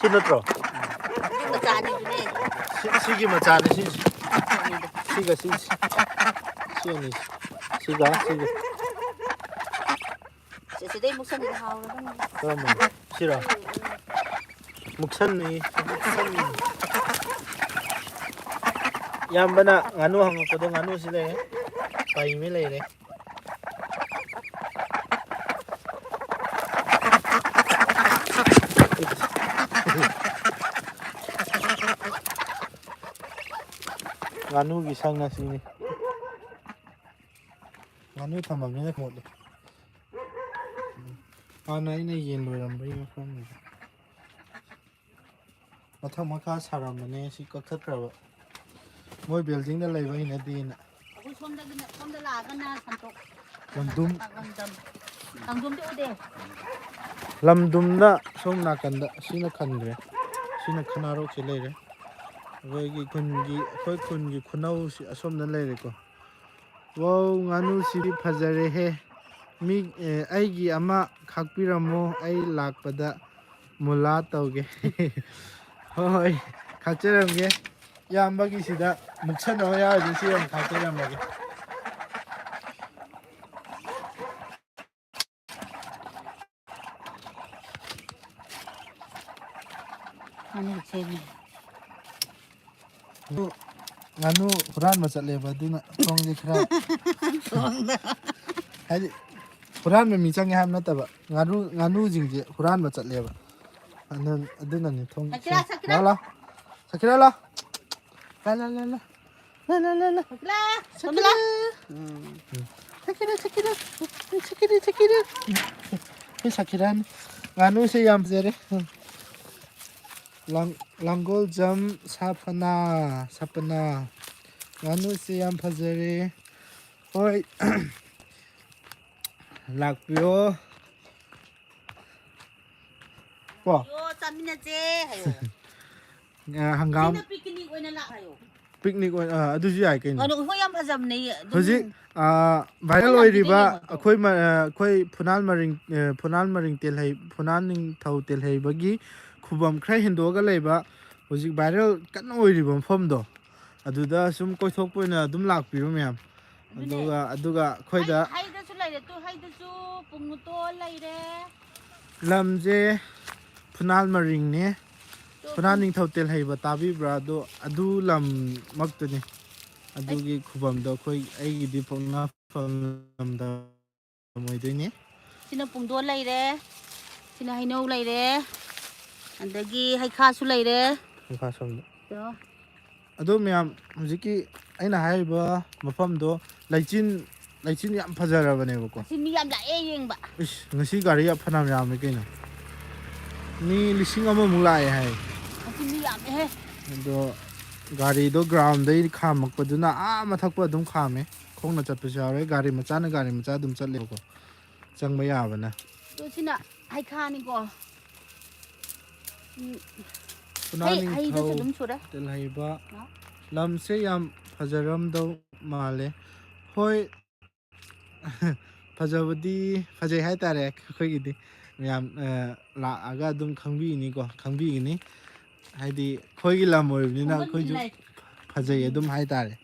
ꯁꯤ ꯅꯠꯇ꯭ꯔꯣ ꯃꯆꯥꯅꯤꯗꯨꯅꯦ ꯁꯤꯒꯤ ꯃꯆꯥꯅꯤ ꯁꯤꯒ ꯁꯤ ꯑꯅꯤ ꯁꯤꯒ ꯁꯤꯗꯩ ꯃꯨꯛꯁꯟꯗꯤ ꯍꯥꯎꯔꯗꯝꯅꯤ ꯀꯔꯝꯕꯅꯣ ꯁꯤꯔꯣ ꯃꯨꯛꯁꯟꯅꯤ ꯏꯌꯥꯝꯕꯅ ꯉꯥꯅꯨ ꯍꯪꯉꯛꯄꯗꯣ ꯉꯥꯅꯨꯁꯤ ꯂꯩꯔꯦ ꯄꯩꯃꯤ ꯂꯩꯔꯦ ꯉꯥꯅꯨꯒꯤ ꯁꯪ ꯑꯁꯤꯅꯤ ꯉꯥꯅꯨ ꯊꯝꯃꯝꯅꯤꯅ ꯃꯣꯠꯂꯦ ꯍꯥꯟꯅ ꯑꯩꯅ ꯌꯦꯟ ꯂꯣꯏꯔꯝꯕꯒꯤ ꯃꯐꯝꯅꯤꯗ ꯃꯊꯛ ꯃꯈꯥ ꯁꯥꯔꯝꯕꯅꯦ ꯁꯤ ꯀꯛꯊꯠꯈ꯭ꯔꯕ ꯃꯣꯏ ꯕꯤꯜꯗꯤꯡꯗ ꯂꯩꯕ ꯍꯩꯅꯗꯦꯅ ꯑꯩꯈꯣꯏ ꯁꯣꯝꯗ ꯂꯥꯛꯑꯒꯅ ꯁꯟꯇꯣꯛ ꯂꯝꯗꯨꯝ ꯀꯥꯡꯗꯣꯝꯗꯤ ꯎꯗꯦ ꯂꯝꯗꯨꯝꯅ ꯁꯣꯝ ꯅꯥꯀꯟꯗ ꯁꯤꯅ ꯈꯟꯈ꯭ꯔꯦ ꯁꯤꯅ ꯈꯨꯅꯥꯔꯣꯛꯁꯤ ꯂꯩꯔꯦ ꯑꯩꯈꯣꯏ ꯈꯨꯟꯒꯤ ꯈꯨꯅꯧꯁꯤ ꯑꯁꯣꯝꯗ ꯂꯩꯔꯦꯀꯣ ꯋꯥꯎ ꯉꯥꯅꯨꯁꯤꯗꯤ ꯐꯖꯔꯦꯍꯦ ꯃꯤ ꯑꯩꯒꯤ ꯑꯃ ꯈꯥꯛꯄꯤꯔꯝꯃꯣ ꯑꯩ ꯂꯥꯛꯄꯗ ꯃꯨꯂꯥ ꯇꯧꯒꯦ ꯍꯣꯏ ꯈꯥꯛꯆꯔꯝꯒꯦ ꯏꯌꯥꯝꯕꯒꯤꯁꯤꯗ ꯃꯨꯛꯁꯟꯅꯕ ꯌꯥꯎꯔꯗꯤ ꯁꯤ ꯑꯃ ꯈꯥꯛꯆꯔꯝꯃꯒꯦ ꯉꯥꯅꯨ ꯍꯨꯔꯥꯟꯕ ꯆꯠꯂꯦꯕ ꯑꯗꯨꯅ ꯊꯣꯡꯁꯦ ꯈꯔ ꯍꯥꯏꯗꯤ ꯍꯨꯔꯥꯟꯕ ꯃꯤ ꯆꯪꯉꯦ ꯍꯥꯏꯕ ꯅꯠꯇꯕ ꯉꯥꯅꯨꯁꯤꯡꯁꯦ ꯍꯨꯔꯥꯟꯕ ꯆꯠꯂꯦꯕ ꯑꯗꯨꯅꯅꯤ ꯊꯣꯡ ꯂꯥꯛꯑꯣ ꯁꯀꯤꯔꯥ ꯂꯥꯛꯑꯣ ꯁꯀꯤꯔꯥꯅꯤ ꯉꯥꯅꯨꯁꯦ ꯌꯥꯝ ꯐꯖꯔꯦ ꯂꯥꯡꯒꯣꯜꯖꯝ ꯁꯥꯄꯅ ꯉꯥꯅꯨꯁꯦ ꯌꯥꯝ ꯐꯖꯔꯦ ꯍꯣꯏ ꯂꯥꯛꯄꯤꯌꯣ ꯀꯣ ꯆꯥꯃꯤꯟꯅꯁꯦ ꯍꯥꯏꯌꯣ ꯍꯪꯒꯥꯝ ꯁꯤꯅ ꯄꯤꯛꯅꯤꯛ ꯑꯣꯏꯅ ꯂꯥꯛ ꯍꯥꯏꯌꯣ ꯄꯤꯛꯅꯤꯛ ꯑꯣꯏꯅ ꯑꯗꯨꯁꯨ ꯌꯥꯏ ꯀꯩꯅꯣ ꯍꯣꯏ ꯌꯥꯝ ꯐꯖꯕꯅꯦ ꯍꯧꯖꯤꯛ ꯚꯥꯏꯔꯦꯜ ꯑꯣꯏꯔꯤꯕ ꯑꯩꯈꯣꯏ ꯐꯨꯅꯥꯜ ꯅꯤꯡꯊꯧ ꯇꯦꯜꯍꯩꯕꯒꯤ ꯈꯨꯕꯝ ꯈꯔ ꯍꯦꯟꯗꯣꯛꯑꯒ ꯂꯩꯕ ꯍꯧꯖꯤꯛ ꯚꯥꯏꯔꯦꯜ ꯀꯟꯅ ꯑꯣꯏꯔꯤꯕ ꯃꯐꯝꯗꯣ ꯑꯗꯨꯗ ꯁꯨꯝ ꯀꯣꯏꯊꯣꯛꯄ ꯑꯣꯏꯅ ꯑꯗꯨꯝ ꯂꯥꯛꯄꯤꯔꯣ ꯃꯌꯥꯝ ꯑꯗꯨꯒ ꯑꯩꯈꯣꯏꯗ ꯍꯩꯗꯁꯨ ꯂꯩꯔꯦ ꯍꯩꯗꯁꯨ ꯄꯨꯡꯃꯨꯠꯇꯣꯟ ꯂꯩꯔꯦ ꯂꯝꯁꯦ ꯐꯨꯅꯥꯜ ꯃꯔꯤꯡꯅꯦ ꯐꯨꯅꯥꯜ ꯅꯤꯡꯊꯧ ꯇꯦꯜꯍꯩꯕ ꯇꯥꯕꯤꯕ꯭ꯔꯥ ꯑꯗꯨ ꯂꯝꯃꯛꯇꯅꯤ ꯑꯗꯨꯒꯤ ꯈꯨꯕꯝꯗꯣ ꯑꯩꯒꯤꯗꯤ ꯄꯣꯛꯅꯐꯝ ꯑꯣꯏꯗꯣꯏꯅꯦ ꯁꯤꯅ ꯄꯨꯡꯗꯣꯟ ꯂꯩꯔꯦ ꯁꯤꯅ ꯍꯩꯅꯧ ꯂꯩꯔꯦ ꯑꯗꯒꯤ ꯍꯩꯈꯥꯁꯨ ꯂꯩꯔꯦ ꯍꯩꯈꯥ ꯁꯣꯝꯗ ꯑꯗꯣ ꯃꯌꯥꯝ ꯍꯧꯖꯤꯛꯀꯤ ꯑꯩꯅ ꯍꯥꯏꯔꯤꯕ ꯃꯐꯝꯗꯣ ꯂꯩꯆꯤꯟ ꯌꯥꯝ ꯐꯖꯔꯕꯅꯦꯕꯀꯣ ꯉꯁꯤ ꯃꯤ ꯌꯥꯝ ꯂꯥꯛꯑꯦ ꯌꯦꯡꯕ ꯏꯁ ꯉꯁꯤ ꯒꯥꯔꯤ ꯐꯅꯌꯥꯝ ꯌꯥꯝꯃꯦ ꯀꯩꯅꯣ ꯃꯤ 1,000,000ꯃꯨꯛ ꯂꯥꯛꯑꯦ ꯍꯥꯏ ꯉꯁꯤ ꯃꯤ ꯌꯥꯝꯃꯦꯍꯦ ꯑꯗꯣ ꯒꯥꯔꯤꯗꯣ ꯒ꯭ꯔꯥꯎꯟꯗꯩ ꯈꯥꯝꯃꯛꯄꯗꯨꯅ ꯃꯊꯛꯄ ꯑꯗꯨꯝ ꯈꯥꯝꯃꯦ ꯈꯣꯡꯅ ꯆꯠꯄꯁꯨ ꯌꯥꯎꯔꯦ ꯒꯥꯔꯤ ꯃꯆꯥ ꯑꯗꯨꯝ ꯆꯠꯂꯦꯕꯀꯣ ꯆꯪꯕ ꯌꯥꯕꯅ ꯑꯗꯣ ꯁꯤꯅ ꯍꯩꯈꯥꯅꯤꯀꯣ ꯐꯨꯅꯥꯜ ꯍꯩꯗꯁꯨ ꯅꯤꯡꯊꯧ ꯑꯗꯨꯝ ꯁꯨꯔꯦ ꯇꯦꯜꯍꯩꯕ ꯂꯝꯁꯦ ꯌꯥꯝ ꯐꯖꯔꯝꯗꯧ ꯃꯥꯜꯂꯦ ꯍꯣꯏ ꯐꯖꯩ ꯍꯥꯏꯇꯥꯔꯦ ꯑꯩꯈꯣꯏꯒꯤꯗꯤ ꯃꯌꯥꯝ ꯂꯥꯛꯑꯒ ꯑꯗꯨꯝ ꯈꯪꯕꯤꯒꯅꯤ ꯍꯥꯏꯗꯤ ꯑꯩꯈꯣꯏꯒꯤ ꯂꯝ ꯑꯣꯏꯕꯅꯤꯅ ꯈꯣꯡꯒꯟ ꯑꯩꯈꯣꯏꯁꯨ ꯂꯩ ꯐꯖꯩ ꯑꯗꯨꯝ ꯍꯥꯏꯇꯥꯔꯦ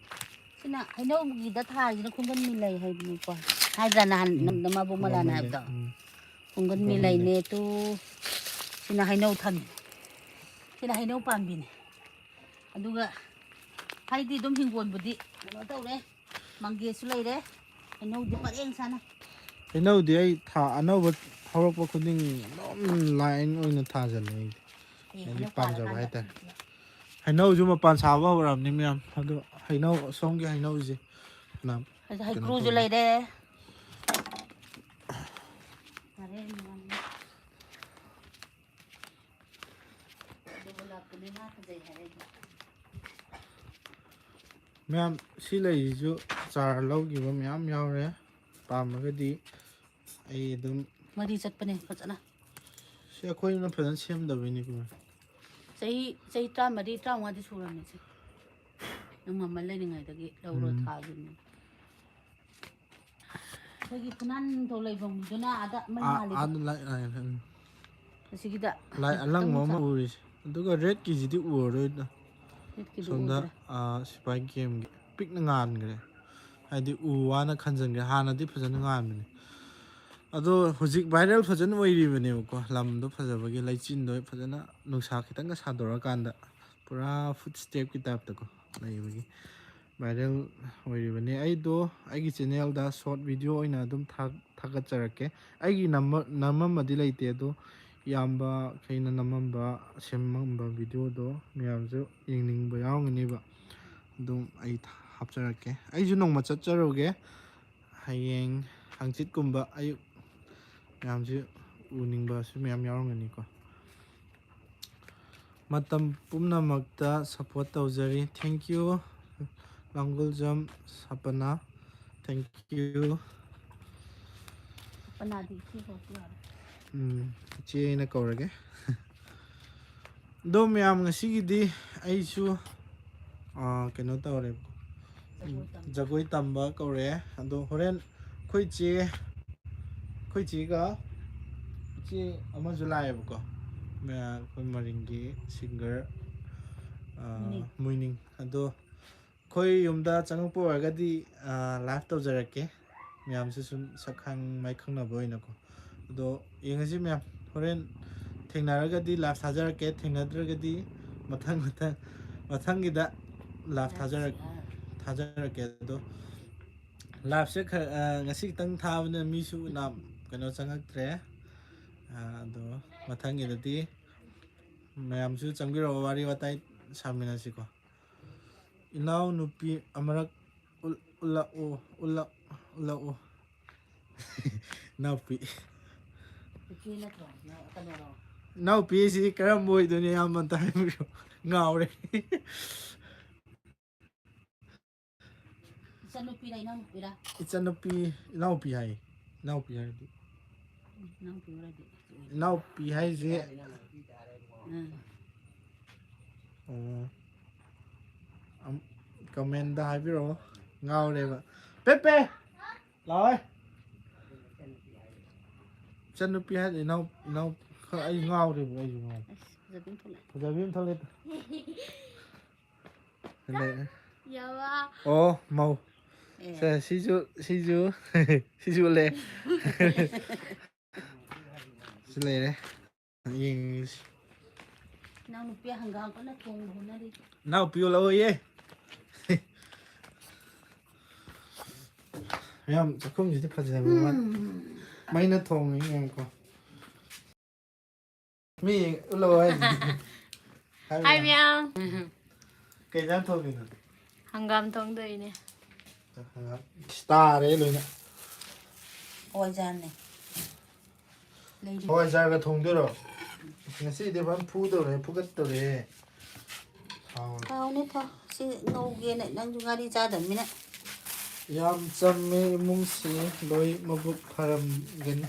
ꯁꯤꯅ ꯍꯩꯅꯧꯒꯤꯗ ꯊꯥꯔꯤꯁꯤꯅ ꯈꯨꯡꯒꯟ ꯂꯩ ꯍꯥꯏꯕꯅꯤꯀꯣ ꯍꯥꯏꯗ꯭ꯔꯥ ꯅꯍꯥꯟ ꯃꯕꯨꯡ ꯃꯂꯥꯅ ꯍꯥꯏꯕꯗꯣ ꯈꯨꯡꯒꯟ ꯂꯩꯅꯦ ꯁꯤꯅ ꯍꯩꯅꯧ ꯁꯤꯅ ꯍꯩꯅꯧ ꯄꯥꯝꯕꯤꯅꯤ ꯑꯗꯨꯒ ꯍꯩꯗꯤ ꯑꯗꯨꯝ ꯍꯤꯡꯒꯣꯜꯕꯨꯗꯤ ꯀꯩꯅꯣ ꯇꯧꯔꯦ ꯃꯪꯒꯦꯁꯨ ꯂꯩꯔꯦ ꯍꯩꯅꯧꯗꯤ ꯄꯔꯦꯡ ꯁꯥꯟꯅ ꯍꯩꯅꯧꯗꯤ ꯑꯩ ꯑꯅꯧꯕ ꯍꯧꯔꯛꯄ ꯈꯨꯗꯤꯡ ꯑꯗꯨꯝ ꯂꯥꯏꯟ ꯑꯣꯏꯅ ꯊꯥꯖꯜꯂꯦ ꯑꯩꯗꯤ ꯍꯥꯏꯗꯤ ꯍꯩꯅꯧ ꯄꯥꯝꯖꯕ ꯄꯥꯜꯂꯀꯥꯟꯗ ꯍꯥꯏꯇꯥꯔꯦ ꯍꯩꯅꯧꯁꯨ ꯃꯄꯥꯟ ꯁꯥꯕ ꯍꯧꯔꯛꯑꯕꯅꯤ ꯃꯌꯥꯝ ꯑꯗꯣ ꯁꯣꯝꯒꯤ ꯍꯩꯅꯧꯁꯦ ꯀꯩꯅꯣ ꯍꯩꯀ꯭ꯔꯨꯁꯨ ꯇꯧꯋꯦ ꯂꯩꯔꯦ ꯃꯌꯥꯝ ꯁꯤ ꯂꯩꯁꯤꯁꯨ ꯆꯥꯔ ꯂꯧꯈꯤꯕ ꯃꯌꯥꯝ ꯌꯥꯎꯔꯦ ꯄꯥꯝꯃꯒꯗꯤ ꯑꯩ ꯑꯗꯨꯝ ꯃꯔꯤ ꯆꯠꯄꯅꯦ ꯐꯖꯅ ꯁꯤ ꯑꯩꯈꯣꯏꯅ ꯐꯖꯅ ꯁꯦꯝꯗꯕꯩꯅꯤꯀꯣ ꯆꯍꯤ 30 35ꯗꯤ ꯁꯨꯔꯝꯅꯤ ꯁꯤ ꯅꯪ ꯃꯃꯜ ꯂꯩꯔꯤꯉꯩꯗꯒꯤ ꯂꯧꯔꯣ ꯊꯥꯈꯤꯕꯅꯤ ꯑꯩꯈꯣꯏꯒꯤ ꯐꯨꯅꯥꯟ ꯅꯤꯡꯊꯧ ꯂꯩꯐꯝꯗꯨꯅ ꯑꯥꯗ ꯃꯩ ꯉꯥꯜꯂꯤꯗꯣ ꯑꯁꯤꯒꯤꯗ ꯂꯥꯏ ꯑꯂꯪꯕ ꯑꯃ ꯎꯔꯤꯁꯦ ꯑꯗꯨꯒ ꯔꯦꯠꯀꯤꯁꯤꯗꯤ ꯎꯔꯔꯣꯏꯗ ꯔꯦꯠꯀꯤꯗꯨ ꯁꯣꯝꯗ ꯎꯗ꯭ꯔꯦ ꯁꯤꯐꯥꯏ ꯒꯦꯝꯒꯤ ꯄꯤꯛꯅ ꯉꯥꯟꯈ꯭ꯔꯦ ꯍꯥꯏꯗꯤ ꯎ ꯋꯥꯅ ꯈꯟꯖꯟꯈ꯭ꯔꯦ ꯍꯥꯟꯅꯗꯤ ꯐꯖꯅ ꯉꯥꯟꯕꯅꯦ ꯑꯗꯣ ꯍꯧꯖꯤꯛ ꯚꯥꯏꯔꯦꯜ ꯐꯖꯅ ꯑꯣꯏꯔꯤꯕꯅꯦꯕꯀꯣ ꯂꯝꯗꯣ ꯐꯖꯕꯒꯤ ꯂꯩꯆꯤꯟꯗꯣ ꯐꯖꯅ ꯅꯨꯡꯁꯥ ꯈꯤꯇꯪꯒ ꯁꯥꯗꯣꯔꯛꯀꯥꯟꯗ ꯄꯨꯔꯥ ꯐꯨꯠ ꯁ꯭ꯇꯦꯞꯀꯤ ꯇꯥꯏꯞꯇꯀꯣ ꯂꯩꯕꯒꯤ ꯚꯥꯏꯔꯦꯜ ꯑꯣꯏꯔꯤꯕꯅꯤ ꯑꯩꯗꯣ ꯑꯩꯒꯤ ꯆꯦꯅꯦꯜꯗ ꯁꯣꯔꯠ ꯚꯤꯗꯤꯑꯣ ꯑꯣꯏꯅ ꯑꯗꯨꯝ ꯊꯥꯒꯠꯆꯔꯛꯀꯦ ꯑꯩꯒꯤ ꯅꯝꯃꯝꯕꯗꯤ ꯂꯩꯇꯦ ꯑꯗꯣ ꯏꯌꯥꯝꯕ ꯈꯩꯅ ꯅꯝꯃꯝꯕ ꯁꯦꯝꯃꯝꯕ ꯚꯤꯗꯤꯑꯣꯗꯣ ꯃꯌꯥꯝꯁꯨ ꯌꯦꯡꯅꯤꯡꯕ ꯌꯥꯎꯔꯝꯒꯅꯤꯕ ꯑꯗꯨꯝ ꯑꯩ ꯍꯥꯞꯆꯔꯛꯀꯦ ꯑꯩꯁꯨ ꯅꯣꯡꯃ ꯆꯠꯆꯔꯨꯒꯦ ꯍꯌꯦꯡ ꯍꯪꯆꯤꯠꯀꯨꯝꯕ ꯑꯌꯨꯛ ꯃꯌꯥꯝꯁꯨ ꯎꯅꯤꯡꯕꯁꯨ ꯃꯌꯥꯝ ꯌꯥꯎꯔꯝꯒꯅꯤꯀꯣ ꯃꯇꯝ ꯄꯨꯝꯅꯃꯛꯇ ꯁꯞꯄꯣꯔꯠ ꯇꯧꯖꯔꯤ ꯊꯦꯡꯀ꯭ꯌꯨ ꯂꯥꯡꯒꯣꯜꯖꯝ ꯁꯄꯅꯥ ꯊꯦꯡꯀ꯭ꯌꯨ ꯁꯄꯅꯥꯗꯤ ꯏꯆꯦ ꯀꯧꯕ ꯌꯥꯔꯦ ꯏꯆꯦ ꯑꯩꯅ ꯀꯧꯔꯒꯦ ꯑꯗꯣ ꯃꯌꯥꯝ ꯉꯁꯤꯒꯤꯗꯤ ꯑꯩꯁꯨ ꯀꯩꯅꯣ ꯇꯧꯔꯦ ꯖꯒꯣꯏ ꯇꯝꯕ ꯀꯧꯔꯛꯑꯦ ꯑꯗꯣ ꯍꯣꯔꯦꯟ ꯑꯩꯈꯣꯏ ꯆꯦꯒ ꯏꯆꯦ ꯑꯃꯁꯨ ꯂꯥꯛꯑꯦꯕꯀꯣ ꯑꯩꯈꯣꯏ ꯃꯔꯤꯡꯒꯤ ꯁꯤꯡꯒꯔ ꯃꯣꯏꯅꯤꯡ ꯑꯗꯣ ꯑꯩꯈꯣꯏ ꯌꯨꯝꯗ ꯆꯪꯉꯛꯄ ꯑꯣꯏꯔꯒꯗꯤ ꯂꯥꯏꯚ ꯇꯧꯖꯔꯛꯀꯦ ꯃꯌꯥꯝꯁꯨ ꯁꯨꯝ ꯁꯛꯈꯪ ꯃꯥꯏꯈꯪꯅꯕ ꯑꯣꯏꯅꯀꯣ ꯑꯗꯣ ꯌꯦꯡꯉꯁꯤ ꯃꯌꯥꯝ ꯍꯣꯔꯦꯟ ꯊꯦꯡꯅꯔꯒꯗꯤ ꯂꯥꯏꯚ ꯊꯥꯖꯔꯛꯀꯦ ꯊꯦꯡꯅꯗ꯭ꯔꯒꯗꯤ ꯃꯊꯪꯒꯤꯗ ꯂꯥꯏꯚ ꯊꯥꯖꯔꯛꯀꯦ ꯑꯗꯣ ꯂꯥꯏꯚꯁꯦ ꯉꯁꯤ ꯈꯤꯇꯪ ꯊꯥꯕꯅꯤꯅ ꯃꯤꯁꯨ ꯀꯩꯅꯣ ꯆꯪꯉꯛꯇ꯭ꯔꯦ ꯑꯗꯣ ꯃꯊꯪꯒꯤꯗꯗꯤ ꯃꯌꯥꯝꯁꯨ ꯆꯪꯕꯤꯔꯛꯑꯣ ꯋꯥꯔꯤ ꯋꯥꯇꯥꯏ ꯁꯥꯃꯤꯟꯅꯁꯤꯀꯣ ꯏꯅꯥꯎꯅꯨꯄꯤ ꯑꯃꯔꯛ ꯎꯠꯂꯛꯎ ꯏꯅꯥꯎꯄꯤ ꯏꯅꯥꯎꯄꯤꯁꯤ ꯀꯔꯝꯕ ꯑꯣꯏꯗꯣꯏꯅꯣ ꯌꯥꯝ ꯑꯝꯇ ꯍꯥꯏꯕꯤꯌꯨ ꯉꯥꯎꯔꯦ ꯏꯆꯟꯅꯨꯄꯤꯔ ꯏꯅꯥꯎꯅꯨꯄꯤꯔ ꯏꯆꯟꯅꯨꯄꯤ ꯏꯅꯥꯎꯄꯤ ꯍꯥꯏ ꯏꯅꯥꯎꯄꯤ ꯍꯥꯏꯔꯗꯤ ꯏꯅꯥꯎꯄꯤ ꯍꯥꯏꯁꯦ ꯀꯃꯦꯟꯗ ꯍꯥꯏꯕꯤꯔꯛꯑꯣ ꯉꯥꯎꯔꯦꯕ ꯄꯦꯄꯦ ꯂꯥꯛꯑꯣꯏ ꯏꯆꯟꯅꯨꯄꯤ ꯍꯥꯏꯗꯤ ꯏꯅꯥꯎ ꯑꯩ ꯉꯥꯎꯔꯦꯕ ꯑꯩꯁꯨ ꯉꯥꯎꯔꯦ ꯐꯖꯕꯤ ꯑꯃ ꯊꯣꯛꯂꯛꯑꯦ ꯑꯣ ꯃꯧ ꯁꯤꯁꯨ ꯎꯠꯂꯛꯑꯦ ꯁꯤ ꯂꯩꯔꯦ ꯌꯦꯡꯉꯁꯤ ꯏꯅꯥꯎꯅꯨꯄꯤ ꯍꯪꯒꯥꯝ ꯀꯟꯅ ꯊꯣꯡꯕ ꯍꯣꯠꯅꯔꯤ ꯏꯅꯥꯎꯄꯤ ꯎꯠꯂꯛꯑꯣꯌꯦ ꯌꯥꯝ ꯆꯥꯛꯈꯨꯝꯁꯤꯗꯤ ꯐꯖꯕ ꯃꯩꯅ ꯊꯣꯡꯉꯤ ꯌꯦꯡꯉꯨꯀꯣ ꯃꯤ ꯎꯠꯂꯛꯑꯣ ꯍꯥꯏꯁꯤꯅꯤ ꯍꯥꯏ ꯃꯌꯥꯝ ꯀꯩ ꯏꯟꯖꯥꯡ ꯊꯣꯡꯉꯤꯅꯣ ꯍꯪꯒꯥꯝ ꯊꯣꯡꯗꯣꯏꯅꯦ ꯇꯥꯔꯦ ꯂꯣꯏꯅ ꯍꯋꯥꯏꯖꯥꯔꯅꯦ ꯍꯋꯥꯏꯖꯥꯔꯒ ꯊꯣꯡꯗꯣꯏꯔꯣ ꯉꯁꯤꯗꯤ ꯐꯖꯅ ꯐꯨꯒꯠꯇꯧꯔꯦ ꯊꯥꯎꯅꯦ ꯊꯥꯎ ꯁꯤ ꯉꯧꯒꯦꯅ ꯅꯪꯁꯨ ꯉꯥꯔꯤ ꯆꯥꯗꯕꯅꯤꯅ ꯌꯥꯝ ꯆꯝꯃꯦ ꯏꯃꯨꯡꯁꯤ ꯂꯣꯏ ꯃꯕꯨꯛ ꯐꯔꯝꯒꯅꯤ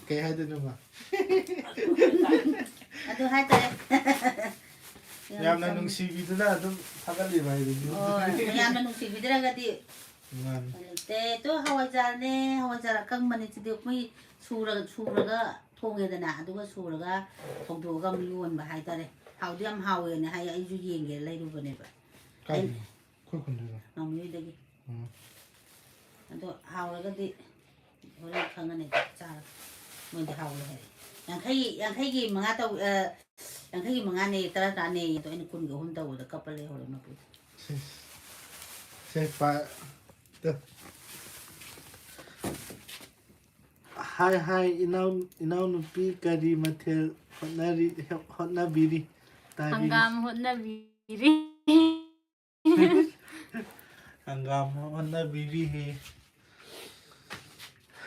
ꯀꯩ ꯍꯥꯏꯗꯣꯏꯅꯣꯕ ꯑꯗꯨ ꯍꯥꯏꯇꯥꯔꯦ ꯌꯥꯝꯅ ꯅꯨꯡꯁꯤꯕꯤꯗꯨꯅ ꯑꯗꯨꯝ ꯊꯥꯒꯠꯂꯤꯕ ꯍꯥꯏꯗꯨꯅꯤ ꯌꯥꯝꯅ ꯅꯨꯡꯁꯤꯕꯤꯗ꯭ꯔꯒꯗꯤ ꯃꯥꯅꯤ ꯂꯩꯇꯦ ꯇꯣ ꯍꯋꯥꯏꯖꯥꯔꯅꯦ ꯍꯋꯥꯏꯖꯥꯔ ꯑꯀꯪꯕꯅꯦ ꯁꯤꯗꯤ ꯑꯩꯈꯣꯏ ꯁꯨꯔꯒ ꯊꯣꯡꯉꯦꯗꯅ ꯑꯗꯨꯒ ꯁꯨꯔꯒ ꯊꯣꯡꯗꯣꯛꯑꯒ ꯑꯃꯨꯛ ꯌꯣꯟꯕ ꯍꯥꯏꯇꯥꯔꯦ ꯍꯥꯎꯗꯤ ꯌꯥꯝ ꯍꯥꯎꯋꯦꯅ ꯍꯥꯏ ꯑꯩꯁꯨ ꯌꯦꯡꯒꯦ ꯂꯩꯔꯨꯕꯅꯦꯕ ꯀꯥꯏꯗꯅꯣ ꯑꯩꯈꯣꯏ ꯈꯨꯟꯗꯔꯣ ꯅꯥꯎꯃꯤꯗꯒꯤ ꯑꯗꯣ ꯍꯥꯎꯔꯒꯗꯤ ꯍꯣꯔꯦꯟ ꯈꯪꯉꯅꯤ ꯆꯥꯔꯒ ꯃꯣꯏꯗꯤ ꯍꯥꯎꯋꯦ ꯍꯥꯏ ꯌꯥꯡꯈꯩꯒꯤ ꯃꯉꯥ ꯌꯥꯡꯈꯩꯒꯤ ꯃꯉꯥꯅꯦ ꯇꯔꯥꯅꯦ ꯑꯗꯣ ꯑꯩꯅ 13 ꯇꯧꯕꯗ ꯀꯞꯄ ꯂꯩꯍꯧꯔꯦ ꯃꯄꯨꯗꯣ ꯍꯥꯏ ꯏꯅꯥꯎꯅꯨꯄꯤ ꯀꯔꯤ ꯃꯊꯦꯜ ꯍꯣꯠꯅꯕꯤꯔꯤ ꯍꯪꯒꯥꯝ ꯍꯣꯠꯅꯕꯤꯔꯤ ꯍꯪꯒꯥꯝ ꯍꯣꯠꯅꯕꯤꯔꯤ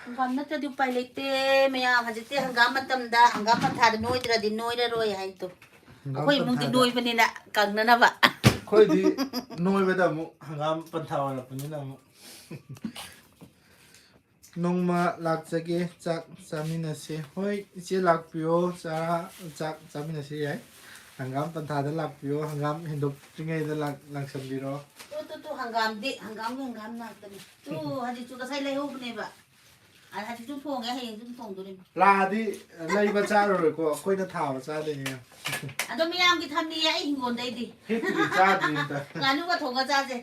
ꯍꯪꯒꯥꯝ ꯅꯠꯇ꯭ꯔꯗꯤ ꯎꯄꯥꯏ ꯂꯩꯇꯦ ꯃꯌꯥꯝ ꯍꯧꯖꯤꯛꯇꯤ ꯍꯪꯒꯥꯝ ꯃꯇꯝꯗ ꯍꯪꯒꯥꯝ ꯄꯟꯊꯥꯗ ꯅꯣꯏꯗ꯭ꯔꯗꯤ ꯅꯣꯏꯔꯔꯣꯏ ꯍꯥꯏꯗꯣ ꯍꯪꯒꯥꯝ ꯑꯩꯈꯣꯏ ꯏꯃꯨꯡꯗꯤ ꯄꯟꯊꯥꯗ ꯅꯣꯏꯕꯅꯤꯅ ꯀꯪꯅꯅꯕ ꯑꯩꯈꯣꯏꯗꯤ ꯅꯣꯏꯕꯗ ꯑꯃꯨꯛ ꯍꯪꯒꯥꯝ ꯄꯟꯊꯥ ꯑꯣꯏꯔꯛꯄꯅꯤꯅ ꯑꯃꯨꯛ ꯅꯣꯡꯃ ꯂꯥꯛꯆꯒꯦ ꯆꯥꯛ ꯆꯥꯃꯤꯟꯅꯁꯦ ꯍꯣꯏ ꯏꯆꯦ ꯂꯥꯛꯄꯤꯌꯣ ꯆꯥꯛ ꯆꯥꯃꯤꯟꯅꯁꯦ ꯌꯥꯏ ꯍꯪꯒꯥꯝ ꯄꯟꯊꯥꯗ ꯂꯥꯛꯄꯤꯌꯣ ꯍꯪꯒꯥꯝ ꯍꯦꯟꯗꯣꯛꯇ꯭ꯔꯤꯉꯩꯗ ꯂꯥꯛꯁꯟꯕꯤꯔꯣ ꯇꯨ ꯍꯪꯒꯥꯝꯗꯤ ꯍꯪꯒꯥꯝꯒꯤ ꯍꯪꯒꯥꯝ ꯉꯥꯛꯇꯅꯤ ꯇꯨ ꯍꯧꯖꯤꯛꯁꯨ ꯉꯁꯥꯏ ꯂꯩꯍꯧꯕꯅꯦꯕ ꯍꯧꯖꯤꯛꯁꯨ ꯊꯣꯡꯉꯦ ꯍꯌꯦꯡꯁꯨ ꯑꯗꯨꯝ ꯊꯣꯡꯗꯣꯔꯤꯕ ꯂꯥꯛꯑꯗꯤ ꯂꯩꯕ ꯆꯥꯔꯔꯣꯏꯀꯣ ꯑꯩꯈꯣꯏꯅ ꯊꯥꯕ ꯆꯥꯗꯣꯏꯅꯦ ꯑꯗꯣ ꯃꯤꯌꯥꯝꯒꯤ ꯊꯝꯃꯤꯌꯦ ꯑꯩ ꯍꯤꯡꯒꯣꯜꯗꯩꯗꯤ ꯍꯦꯛꯇꯗꯤ ꯆꯥꯗ꯭ꯔꯤ ꯑꯝꯇ ꯉꯥꯅꯨꯒ ꯊꯣꯡꯉ ꯆꯥꯁꯦ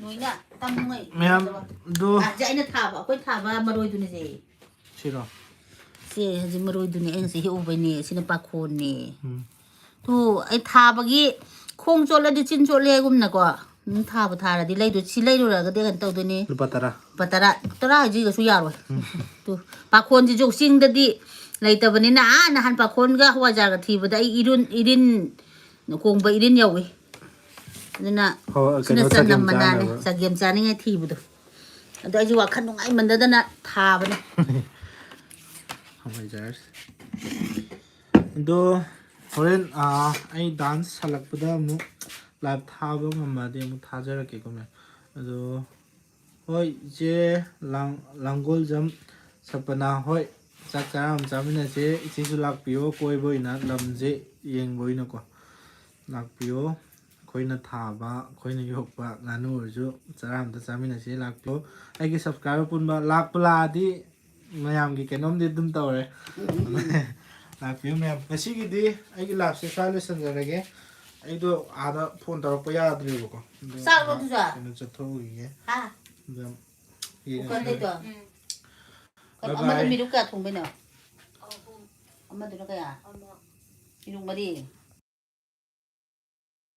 ꯅꯣꯏꯅ ꯇꯝꯃꯣꯏ ꯃꯌꯥꯝ ꯑꯗꯨ ꯑꯩꯅ ꯊꯥꯕ ꯑꯩꯈꯣꯏ ꯊꯥꯕ ꯃꯔꯣꯏꯗꯨꯅꯤꯁꯦ ꯁꯤꯔꯣ ꯁꯦ ꯍꯧꯖꯤꯛ ꯃꯔꯣꯏꯗꯨꯅꯦ ꯑꯩ ꯉꯁꯤ ꯍꯦꯛꯎꯕꯩꯅꯦ ꯁꯤꯅ ꯄꯥꯈꯣꯟꯅꯦ ꯎꯝ ꯇꯨ ꯑꯩ ꯊꯥꯕꯒꯤ ꯈꯣꯡ ꯆꯣꯠꯂꯗꯤ ꯆꯤꯟ ꯆꯣꯠꯂꯦ ꯍꯥꯏꯒꯨꯝꯅꯀꯣ ꯊꯥꯕ ꯊꯥꯔꯗꯤ ꯁꯤ ꯂꯩꯔꯨꯔꯒꯗꯤ ꯀꯩꯅꯣ ꯇꯧꯗꯣꯏꯅꯤ ꯂꯨꯄꯥ 10 ꯂꯨꯄꯥ 10 ꯍꯥꯏꯁꯤꯒꯁꯨ ꯌꯥꯔꯣꯏ ꯇꯨ ꯄꯥꯈꯣꯟꯁꯤꯁꯨ ꯆꯤꯡꯗꯗꯤ ꯂꯩꯇꯕꯅꯤꯅ ꯅꯍꯥꯟ ꯄꯥꯈꯣꯟꯒ ꯍꯋꯥꯏꯖꯥꯔꯒ ꯊꯤꯕꯗ ꯑꯩ ꯏꯔꯤꯟ ꯀꯣꯡꯕ ꯏꯔꯤꯟ ꯌꯧꯏ ꯑꯗꯨꯅ ꯍꯣꯏ ꯁꯤꯅ ꯀꯩꯅꯣ ꯆꯅꯝ ꯆꯒꯦꯝ ꯃꯅꯥꯅꯦ ꯆꯥꯅꯕ ꯆꯒꯦꯝ ꯆꯥꯅꯤꯡꯉꯥꯏ ꯊꯤꯕꯗꯣ ꯑꯗꯣ ꯑꯩꯁꯨ ꯋꯥꯈꯜ ꯅꯨꯡꯉꯥꯏꯃꯟꯗꯗꯅ ꯊꯥꯕꯅꯦ ꯍꯋꯥꯏꯖꯥꯔ ꯑꯗꯣ ꯍꯣꯔꯦꯟ ꯑꯩ ꯗꯥꯟꯁ ꯍꯜꯂꯛꯄꯗ ꯑꯃꯨꯛ ꯂꯥꯏꯚ ꯊꯥꯕ ꯉꯝꯃꯗꯤ ꯑꯃꯨꯛ ꯊꯥꯖꯔꯛꯀꯦꯀꯣ ꯃꯦꯝ ꯑꯗꯣ ꯍꯣꯏ ꯏꯆꯦ ꯂꯥꯡꯒꯣꯜꯖꯝ ꯁꯄꯅꯥ ꯍꯣꯏ ꯆꯥꯛ ꯆꯔꯥ ꯑꯃ ꯆꯥꯃꯤꯟꯅꯁꯦ ꯏꯆꯦꯁꯨ ꯂꯥꯛꯄꯤꯌꯣ ꯀꯣꯏꯕ ꯑꯣꯏꯅ ꯂꯝꯁꯦ ꯌꯦꯡꯕ ꯑꯣꯏꯅꯀꯣ ꯂꯥꯛꯄꯤꯌꯣ ꯑꯩꯈꯣꯏꯅ ꯊꯥꯕ ꯑꯩꯈꯣꯏꯅ ꯌꯣꯛꯄ ꯉꯥꯅꯨ ꯑꯣꯏꯔꯁꯨ ꯆꯔꯥ ꯑꯃꯇ ꯆꯥꯃꯤꯟꯅꯁꯦ ꯂꯥꯛꯄꯤꯌꯣ ꯑꯩꯒꯤ ꯁꯕꯁꯀ꯭ꯔꯥꯏꯕꯔ ꯄꯨꯟꯕ ꯂꯥꯛꯑꯗꯤ ꯃꯌꯥꯝꯒꯤ ꯀꯩꯅꯣꯝꯗꯤ ꯑꯗꯨꯝ ꯇꯧꯔꯦ ꯂꯥꯛꯄꯤꯌꯨ ꯃꯌꯥꯝ ꯉꯁꯤꯒꯤꯗꯤ ꯑꯩꯒꯤ ꯂꯥꯏꯐꯁꯦ ꯁ꯭ꯋꯥꯏ ꯂꯣꯏꯁꯤꯟꯖꯔꯒꯦ ꯑꯩꯗꯣ ꯑꯥꯗ ꯐꯣꯟ ꯇꯧꯔꯛꯄ ꯌꯥꯗ꯭ꯔꯦꯕꯀꯣ ꯆꯥꯛꯂꯣ ꯑꯗꯨꯁꯨ ꯀꯩꯅꯣ ꯆꯠꯊꯣꯛꯎꯈꯤꯒꯦ ꯑꯗꯨꯝ ꯀꯨꯀꯔꯗꯩꯗꯣ ꯕꯥꯏ ꯑꯃꯗ ꯕꯥꯏ ꯃꯤꯔꯨꯛ ꯀꯌꯥ ꯊꯣꯡꯕꯩꯅꯣ ꯑꯃꯗꯨꯅ ꯀꯌꯥ ꯃꯤꯔꯨꯛ 3